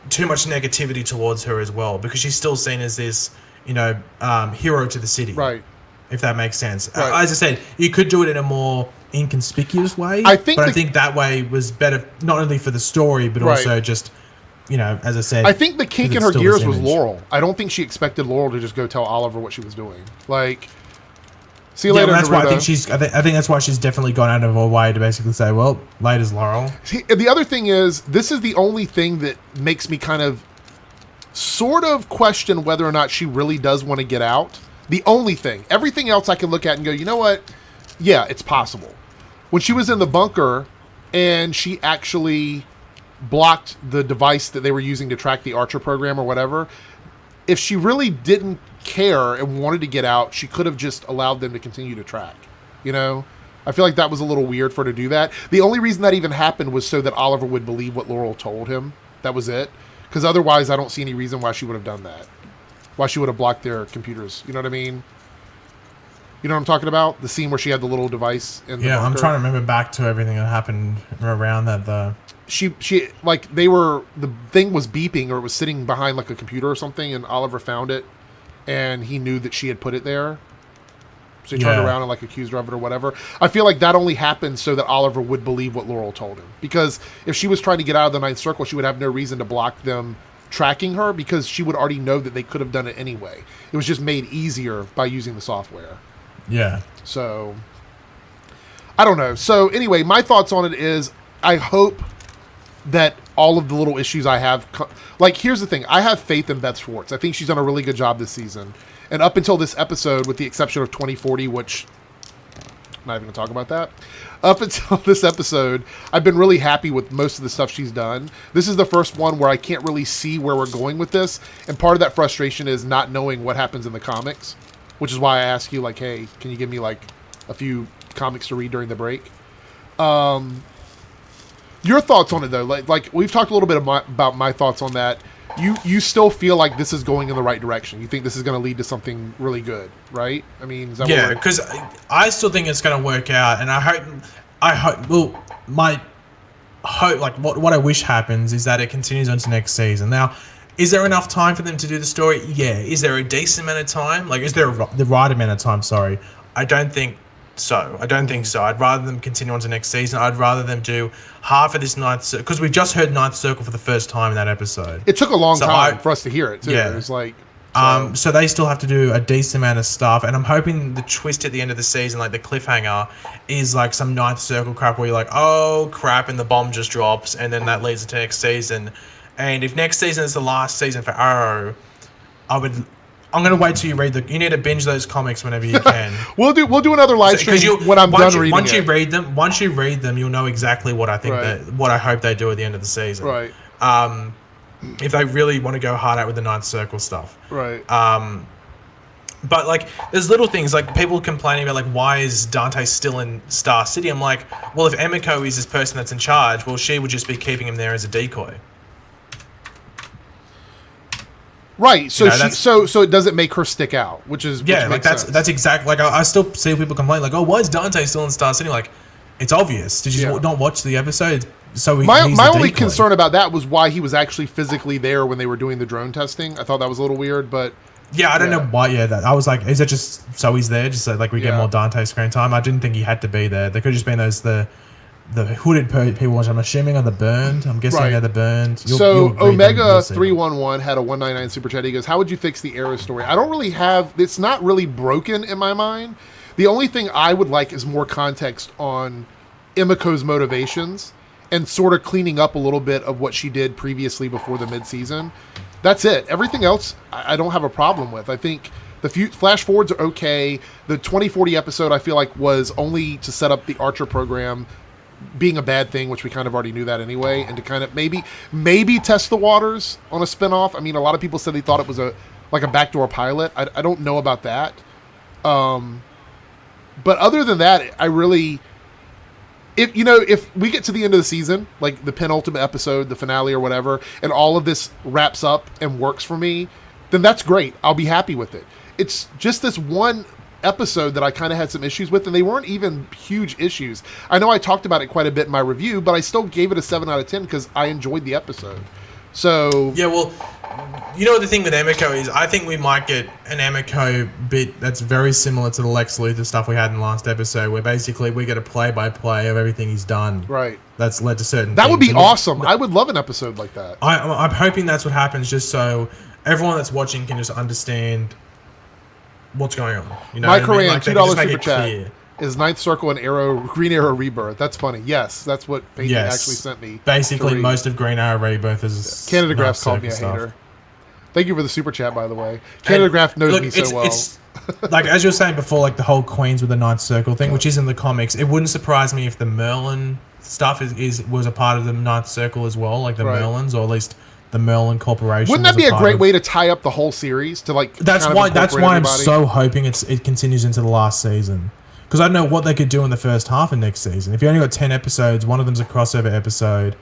too much negativity towards her as well, because she's still seen as this, hero to the city. Right. If that makes sense. Right. As I said, you could do it in a more inconspicuous way. I think that way was better, not only for the story, but also just, as I said. I think the kink in her gears was Laurel. I don't think she expected Laurel to just go tell Oliver what she was doing. Like, see you later. That's why I think that's why she's definitely gone out of her way to basically say, well, later's Laurel. See, the other thing is, this is the only thing that makes me kind of sort of question whether or not she really does want to get out. The only thing. Everything else I can look at and go, you know what? Yeah, it's possible. When she was in the bunker and she actually blocked the device that they were using to track the Archer program or whatever, if she really didn't care and wanted to get out, she could have just allowed them to continue to track. I feel like that was a little weird for her to do that. The only reason that even happened was so that Oliver would believe what Laurel told him. That was it. Because otherwise, I don't see any reason why she would have done that. Why she would have blocked their computers. You know what I mean? You know what I'm talking about? The scene where she had the little device in the bunker. I'm trying to remember back to everything that happened around that. The thing was beeping, or it was sitting behind like a computer or something, and Oliver found it, and he knew that she had put it there. So he turned around and like accused her of it or whatever. I feel like that only happened so that Oliver would believe what Laurel told him. Because if she was trying to get out of the Ninth Circle, she would have no reason to block them tracking her because she would already know that they could have done it anyway. It was just made easier by using the software. Yeah. So, I don't know. So anyway, my thoughts on it is I hope that all of the little issues I have, like, here's the thing. I have faith in Beth Schwartz. I think she's done a really good job this season. And up until this episode, with the exception of 2040, which I'm not even going to talk about that. Up until this episode, I've been really happy with most of the stuff she's done. This is the first one where I can't really see where we're going with this. And part of that frustration is not knowing what happens in the comics, which is why I ask you, like, hey, can you give me, like, a few comics to read during the break? Your thoughts on it, though, like we've talked a little bit about my thoughts on that. You still feel like this is going in the right direction. You think this is going to lead to something really good, right? I mean, is that yeah, because I still think it's going to work out, and I hope. Well, my hope, like what I wish happens, is that it continues on to next season. Now, is there enough time for them to do the story? Yeah. Is there a decent amount of time? Like, is there the right amount of time? Sorry, I don't think so. I'd rather them continue on to next season. I'd rather them do half of this Ninth Circle, because we've just heard Ninth Circle for the first time in that episode. It took a long time for us to hear it, too. Yeah. It was like... So they still have to do a decent amount of stuff, and I'm hoping the twist at the end of the season, like the cliffhanger, is like some Ninth Circle crap where you're like, oh crap, and the bomb just drops, and then that leads into next season. And if next season is the last season for Arrow, I'm gonna wait till you read you need to binge those comics whenever you can. we'll do another live stream when I'm done reading once you read them, you'll know exactly what I think what I hope they do at the end of the season. Right. If they really want to go hard out with the Ninth Circle stuff. Right. But like, there's little things like people complaining about like, why is Dante still in Star City? I'm like, well, if Emiko is this person that's in charge, well, she would just be keeping him there as a decoy. Right, so so it doesn't make her stick out, which like that's exactly, like I still see people complain like, oh, why is Dante still in Star City? Like, it's obvious. Did you not watch the episode? So my only concern about that was why he was actually physically there when they were doing the drone testing. I thought that was a little weird, but I don't know why. That I was like, is it just so he's there, just so like we get more Dante screen time? I didn't think he had to be there. There could have just been the hooded people, which I'm assuming are the burned. I'm guessing they're the burned. So Omega 311 had a 199 super chat. He goes, "How would you fix the Arrow story?" I don't really have. It's not really broken in my mind. The only thing I would like is more context on Emiko's motivations and sort of cleaning up a little bit of what she did previously before the midseason. That's it. Everything else, I don't have a problem with. I think the flash forwards are okay. The 2040 episode, I feel like, was only to set up the Archer program being a bad thing, which we kind of already knew that anyway, and to kind of maybe test the waters on a spinoff. I mean, a lot of people said they thought it was a backdoor pilot. I don't know about that. But other than that, I really, if we get to the end of the season, like the penultimate episode, the finale or whatever, and all of this wraps up and works for me, then that's great. I'll be happy with it. It's just this one episode that I kind of had some issues with, and they weren't even huge issues. I know I talked about it quite a bit in my review, but I still gave it a 7 out of 10 because I enjoyed the episode. So yeah, well, you know what the thing with Emiko is? I think we might get an Emiko bit that's very similar to the Lex Luthor stuff we had in the last episode, where basically we get a play-by-play of everything he's done. Right. That's led to certain That things. would be awesome. I would love an episode like that. I'm hoping that's what happens, just so everyone that's watching can just understand what's going on. You know, Mike Coran, like, $2 super chat. Is Ninth Circle and Green Arrow Rebirth? That's funny. Yes, that's what Pagey actually sent me. Basically, most of Green Arrow Rebirth is Canada Graph's called me a hater. Thank you for the super chat, by the way. Canada Graph knows me so well. It's, like, as you were saying before, like the whole Queens with the Ninth Circle thing, which is in the comics, it wouldn't surprise me if the Merlin stuff was a part of the Ninth Circle as well, like the Merlins, or at least the Merlin Corporation. Wouldn't that be a great way to tie up the whole series? To like that's why I'm so hoping it continues into the last season, because I don't know what they could do in the first half of next season. If you only got 10 episodes, one of them's a crossover episode.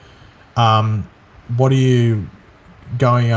What are you going?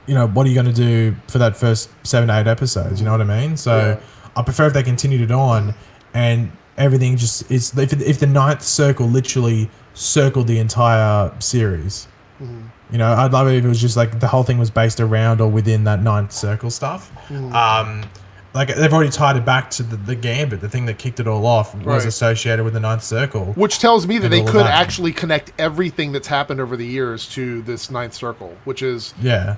What are you going to do for that first 7 to 8 episodes? You know what I mean? So I prefer if they continued it on and everything just is. If the Ninth Circle literally circled the entire series. Mm-hmm. I'd love it if it was just like the whole thing was based around or within that Ninth Circle stuff. Mm-hmm. like they've already tied it back to the Gambit, the thing that kicked it all off was Right. associated with the Ninth Circle. Which tells me that And they all of could that. actually connect everything that's happened over the years to this Ninth Circle, which is Yeah.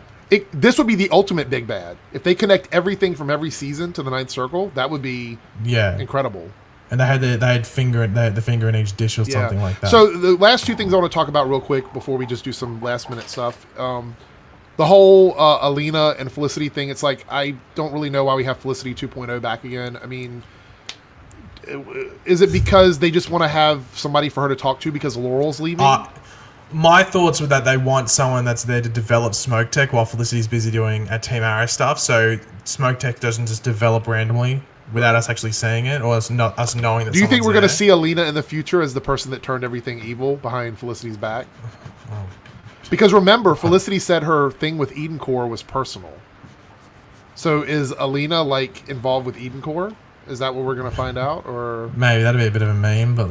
this would be the ultimate big bad. If they connect everything from every season to the Ninth Circle, that would be Yeah. incredible. And they had the finger in each dish or something like that. So the last two things I want to talk about real quick before we just do some last minute stuff. The whole Alina and Felicity thing, it's like, I don't really know why we have Felicity 2.0 back again. I mean, is it because they just want to have somebody for her to talk to because Laurel's leaving? My thoughts were that they want someone that's there to develop Smoke Tech while Felicity's busy doing Team Arrow stuff, so Smoke Tech doesn't just develop randomly without us actually seeing it, or us knowing that. Do you think someone's we're going to there. see Alina in the future as the person that turned everything evil behind Felicity's back? Because remember, Felicity said her thing with Eden Core was personal. So is Alina like involved with Eden Core? Is that what we're going to find out, or Maybe that'd be a bit of a meme, but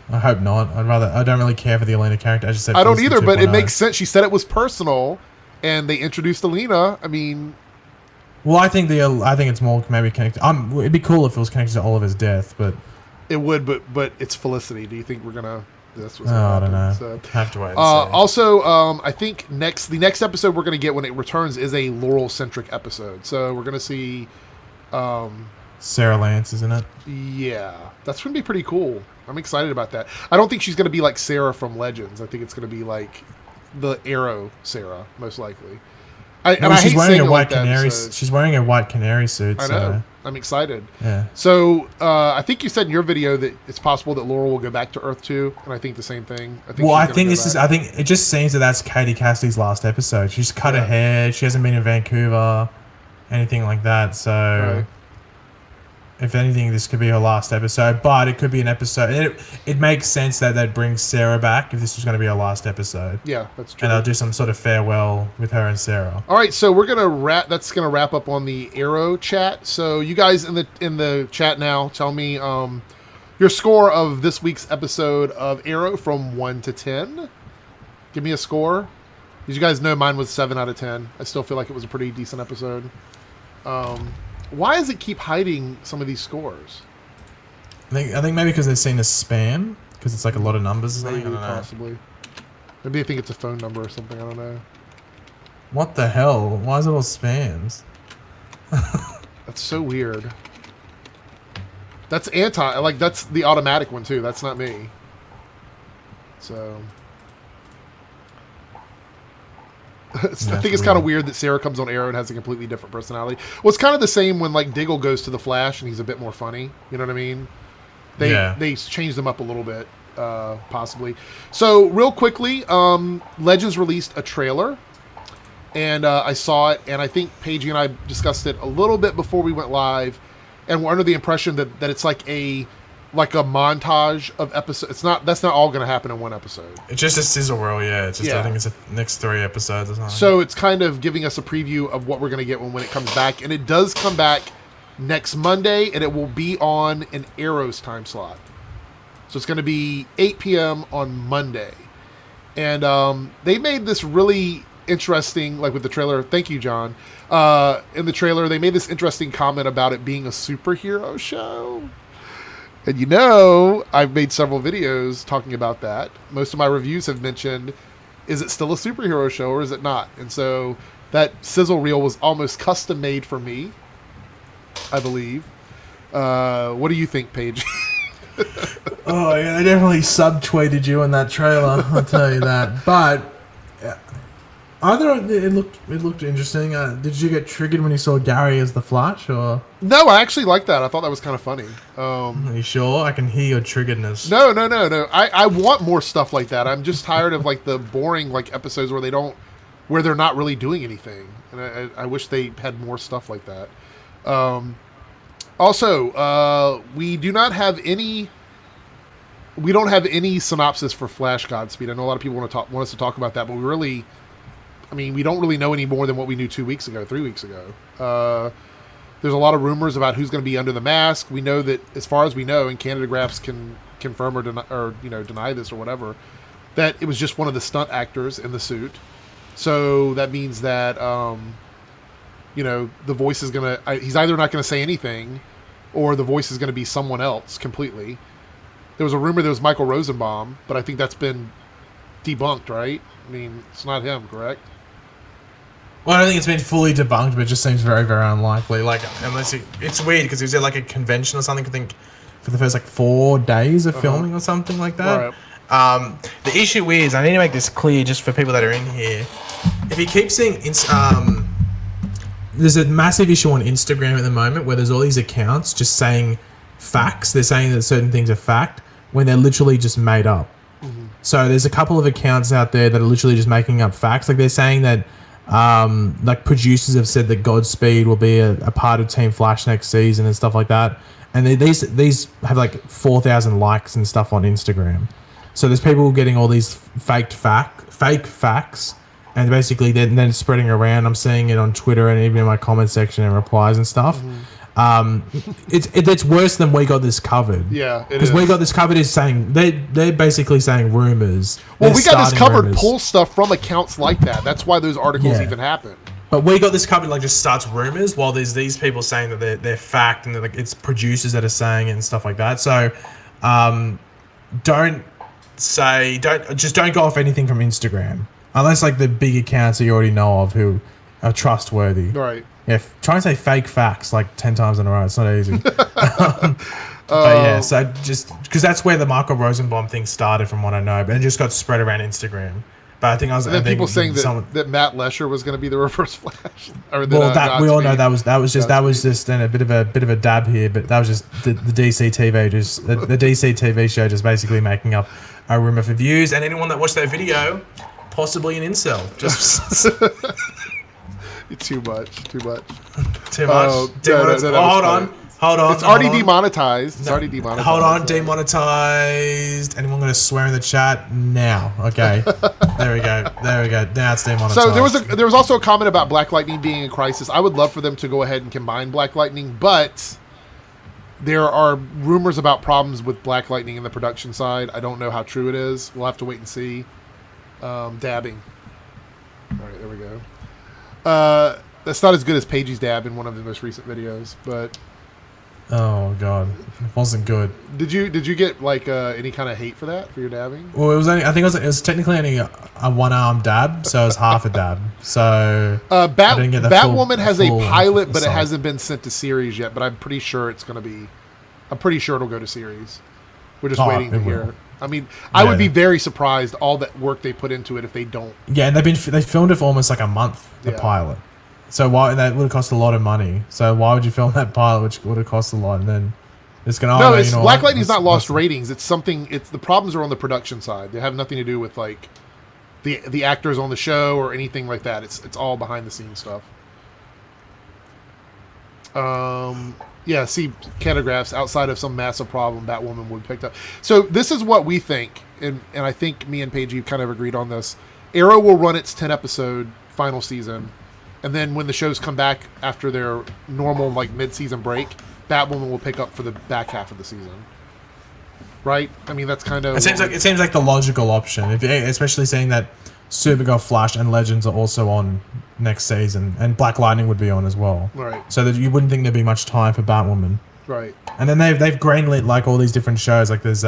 I hope not. I don't really care for the Alina character. I just said I don't Felicity either, but it 2.0. makes sense. She said it was personal, and they introduced Alina. I mean, Well, I think it's more maybe connected. It'd be cool if it was connected to Oliver's death, but it would, but it's Felicity. Do you think we're gonna? That's what's I don't know. So. Have to wait. And see. Also, I think the next episode we're gonna get when it returns is a Laurel centric episode. So we're gonna see. Sarah Lance, isn't it? Yeah, that's gonna be pretty cool. I'm excited about that. I don't think she's gonna be like Sarah from Legends. I think it's gonna be like the Arrow Sarah, most likely. She's wearing a white like that, canary. so- She's wearing a white canary suit. I so, know. I'm excited. Yeah. So I think you said in your video that it's possible that Laurel will go back to Earth 2, and I think the same thing. I think I think it just seems that's Katie Cassidy's last episode. She's cut her hair. She hasn't been in Vancouver, anything like that. So, Right. if anything, this could be her last episode. But it could be an episode. It makes sense that they'd bring Sarah back if this was going to be her last episode. Yeah, that's true. And they'll do some sort of farewell with her and Sarah. All right, so we're gonna wrap. That's gonna wrap up on the Arrow chat. So you guys in the chat now, tell me your score of this week's episode of Arrow from 1 to 10. Give me a score. As you guys know, mine was 7 out of 10. I still feel like it was a pretty decent episode. Why does it keep hiding some of these scores? I think maybe because they've seen the spam, because it's like a lot of numbers. I Maybe, don't know. possibly. Maybe I think it's a phone number or something. I don't know. What the hell? Why is it all spams? That's so weird. That's that's the automatic one too. That's not me. So I think it's kind of weird that Sarah comes on Arrow and has a completely different personality. Well, it's kind of the same when like Diggle goes to the Flash and he's a bit more funny. You know what I mean? They changed them up a little bit, possibly. So real quickly, Legends released a trailer, and I saw it, and I think Pagey and I discussed it a little bit before we went live, and we're under the impression that it's like a montage of episodes. That's not all going to happen in one episode. It's just a sizzle reel, yeah. It's just Yeah. I think it's the next 3 episodes or something. So it's kind of giving us a preview of what we're going to get when it comes back, and it does come back next Monday, and it will be on an Arrow's time slot. So it's going to be 8 p.m. on Monday, and they made this really interesting, like with the trailer. Thank you, John. In the trailer, they made this interesting comment about it being a superhero show. And I've made several videos talking about that. Most of my reviews have mentioned, is it still a superhero show or is it not? And so that sizzle reel was almost custom made for me, I believe. What do you think, Paige? Oh yeah, they definitely subtweeted you in that trailer. I'll tell you that. But it looked interesting. Did you get triggered when you saw Gary as the Flash, or? No, I actually liked that. I thought that was kind of funny. Are you sure? I can hear your triggeredness. No. I want more stuff like that. I'm just tired of like the boring like episodes where they're not really doing anything. And I wish they had more stuff like that. Also, we don't have any synopsis for Flash Godspeed. I know a lot of people want us to talk about that, but we don't really know any more than what we knew 3 weeks ago. There's a lot of rumors about who's going to be under the mask. We know that, as far as we know, and Canada Graphs can confirm or deny this or whatever, that it was just one of the stunt actors in the suit. So that means that the voice is going to... He's either not going to say anything, or the voice is going to be someone else completely. There was a rumor that was Michael Rosenbaum, but I think that's been debunked, right? I mean, it's not him, correct? Well, I don't think it's been fully debunked, but it just seems very, very unlikely. Like, unless it's weird because he was at like a convention or something. I think for the first like 4 days of filming or something like that. Right. The issue is, I need to make this clear just for people that are in here. If you keep seeing, there's a massive issue on Instagram at the moment where there's all these accounts just saying facts. They're saying that certain things are fact when they're literally just made up. Mm-hmm. So there's a couple of accounts out there that are literally just making up facts. Like they're saying that. Like producers have said that Godspeed will be a part of Team Flash next season and stuff like that, and these have like 4,000 likes and stuff on Instagram. So there's people getting all these fake facts, and basically then spreading around. I'm seeing it on Twitter and even in my comment section and replies and stuff. Mm-hmm. It's worse than We Got This Covered. Yeah, because We Got This Covered is saying they're basically saying rumors. Well, We Got This Covered pulls stuff from accounts like that. That's why those articles even happen. But We Got This Covered like just starts rumors, while there's these people saying that they're fact, and like it's producers that are saying it and stuff like that. So don't go off anything from Instagram unless like the big accounts that you already know of who are trustworthy. Right. Yeah, try and say fake facts like 10 times in a row. It's not easy. But yeah, so just because that's where the Michael Rosenbaum thing started, from what I know, but it just got spread around Instagram. But I think I was. And then people saying that Matt Lesher was going to be the Reverse Flash. Or we all know that was just a bit of a dab here, but that was just the DC TV the DC TV show just basically making up a rumor for views, and anyone that watched that video, possibly an incel. Just. Too much. No, hold on. It's already demonetized. Hold on, demonetized. Anyone going to swear in the chat? Now. Okay. There we go. Now it's demonetized. So there was also a comment about Black Lightning being in crisis. I would love for them to go ahead and combine Black Lightning, but there are rumors about problems with Black Lightning in the production side. I don't know how true it is. We'll have to wait and see. Dabbing. All right, there we go. That's not as good as Pagey's dab in one of the most recent videos, but oh god, it wasn't good. Did you get like any kind of hate for that, for your dabbing? Well, it was technically only a one-arm dab, so it was half a dab. So Batwoman has a pilot, but it hasn't been sent to series yet. But I'm pretty sure it'll go to series. We're just waiting to hear. I mean, I would be very surprised all that work they put into it if they don't. Yeah, and they filmed it for almost like a month, the pilot. So that would have cost a lot of money. So why would you film that pilot, which would have cost a lot, and then it's going to... No, Black Lightning's not lost ratings. It's the problems are on the production side. They have nothing to do with like the actors on the show or anything like that. It's all behind the scenes stuff. Yeah, see, Catagraphs, outside of some massive problem, Batwoman would pick up. So this is what we think, and I think me and Pagey kind of agreed on this. Arrow will run its 10-episode final season, and then when the shows come back after their normal like mid-season break, Batwoman will pick up for the back half of the season. Right? I mean, that's kind of... It seems like the logical option, especially saying that Supergirl, Flash, and Legends are also on next season, and Black Lightning would be on as well. Right. So that you wouldn't think there'd be much time for Batwoman. Right. And then they've greenlit like all these different shows. Like there's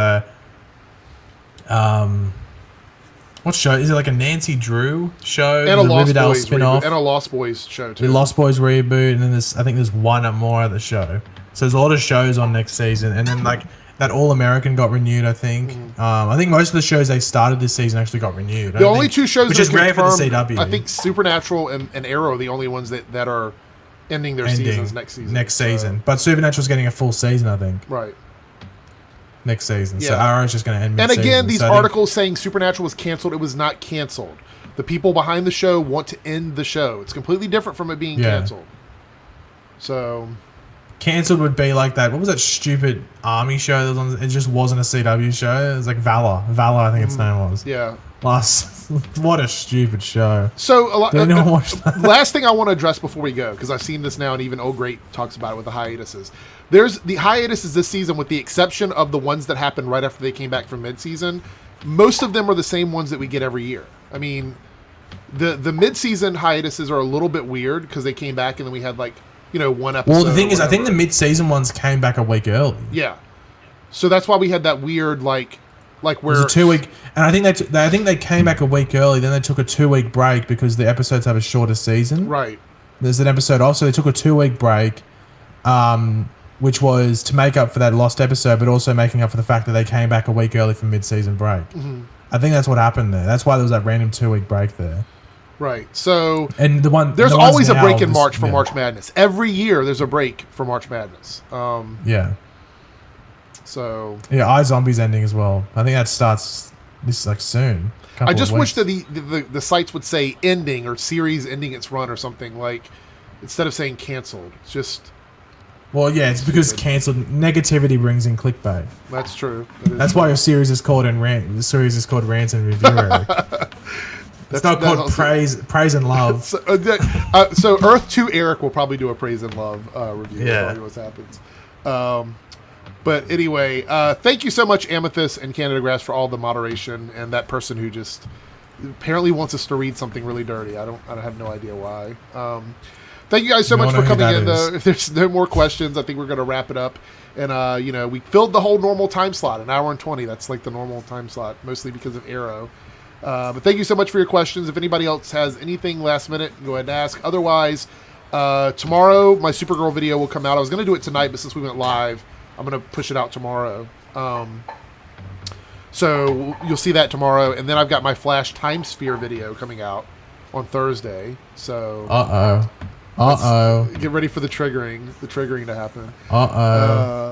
what show is it? Like a Nancy Drew show, and a Lost Boys spin-off, and a Lost Boys show too. The Lost Boys reboot, and then I think there's one more other show. So there's a lot of shows on next season, and then like that All American got renewed. I think. I think most of the shows they started this season actually got renewed. The only two shows which is great for the CW. I think Supernatural and Arrow are the only ones that are ending their seasons next season. But Supernatural's getting a full season, I think. Right. Next season. Yeah. So Arrow's just going to end mid-season. And again, these articles saying Supernatural was canceled. It was not canceled. The people behind the show want to end the show. It's completely different from it being canceled. So... Cancelled would be like that. What was that stupid army show that was on? It just wasn't a CW show. It was like Valor. I think its name was. Yeah. What a stupid show. So, watch that? Last thing I want to address before we go, because I've seen this now, and even Oh Great talks about it with the hiatuses. There's the hiatuses this season, with the exception of the ones that happened right after they came back from mid-season. Most of them are the same ones that we get every year. I mean, The mid-season hiatuses are a little bit weird because they came back and then we had like, one episode. Well, the thing is, I think the mid-season ones came back a week early. Yeah. So that's why we had that weird like where it was a 2-week, and I think they came back a week early. Then they took a 2-week break because the episodes have a shorter season. Right. There's an episode off, so they took a 2-week break, which was to make up for that lost episode, but also making up for the fact that they came back a week early from mid-season break. Mm-hmm. I think that's what happened there. That's why there was that random 2-week break there. Right. So and there's always a break in March for March Madness. Every year there's a break for March Madness. Yeah. So yeah, iZombie's ending as well. I think that starts this like soon. I just wish that the sites would say ending or series ending its run or something, like instead of saying canceled. It's just well, yeah, it's because canceled negativity brings in clickbait. That's true. That's why your series is called The series is called Rant and Review. Eric. It's not called praise and love. So Earth 2 Eric will probably do a praise and love review. Yeah, what happens. But anyway, thank you so much, Amethyst and Canada Grass, for all the moderation, and that person who just apparently wants us to read something really dirty. I have no idea why. Thank you guys so much for coming in. Though, if there's no more questions, I think we're going to wrap it up. And we filled the whole normal time slot, 1 hour and 20. That's like the normal time slot, mostly because of Arrow. But thank you so much for your questions. If anybody else has anything last minute, go ahead and ask. Otherwise, tomorrow my Supergirl video will come out. I was going to do it tonight, but since we went live, I'm going to push it out tomorrow. So you'll see that tomorrow. And then I've got my Flash Time Sphere video coming out on Thursday. So get ready for the triggering to happen.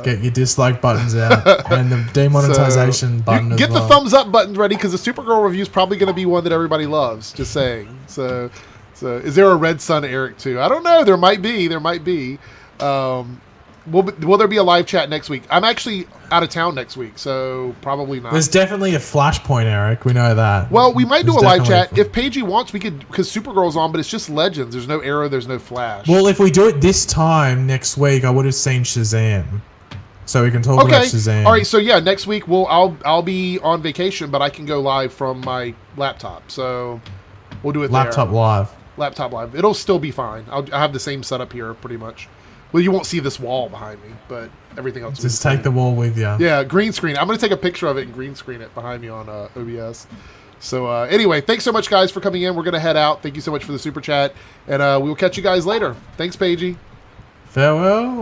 Get your dislike buttons out and the demonetization button as well. Get the thumbs up button ready because the Supergirl review is probably going to be one that everybody loves. Just saying. So is there a Red Sun Eric too? I don't know. There might be. Will there be a live chat next week? I'm actually out of town next week, so probably not. There's definitely a Flashpoint, Eric. We know that. Well, we might do a live chat. If Pagey wants, we could, because Supergirl's on, but it's just Legends. There's no Arrow, there's no Flash. Well, if we do it this time next week, I would have seen Shazam. So we can talk about Shazam. All right, so yeah, next week I'll be on vacation, but I can go live from my laptop. So we'll do it Laptop live. It'll still be fine. I'll have the same setup here pretty much. Well, you won't see this wall behind me, but everything else. Just take the wall with you. Yeah, green screen. I'm going to take a picture of it and green screen it behind me on OBS. So anyway, thanks so much, guys, for coming in. We're going to head out. Thank you so much for the super chat, and we will catch you guys later. Thanks, Pagey. Farewell.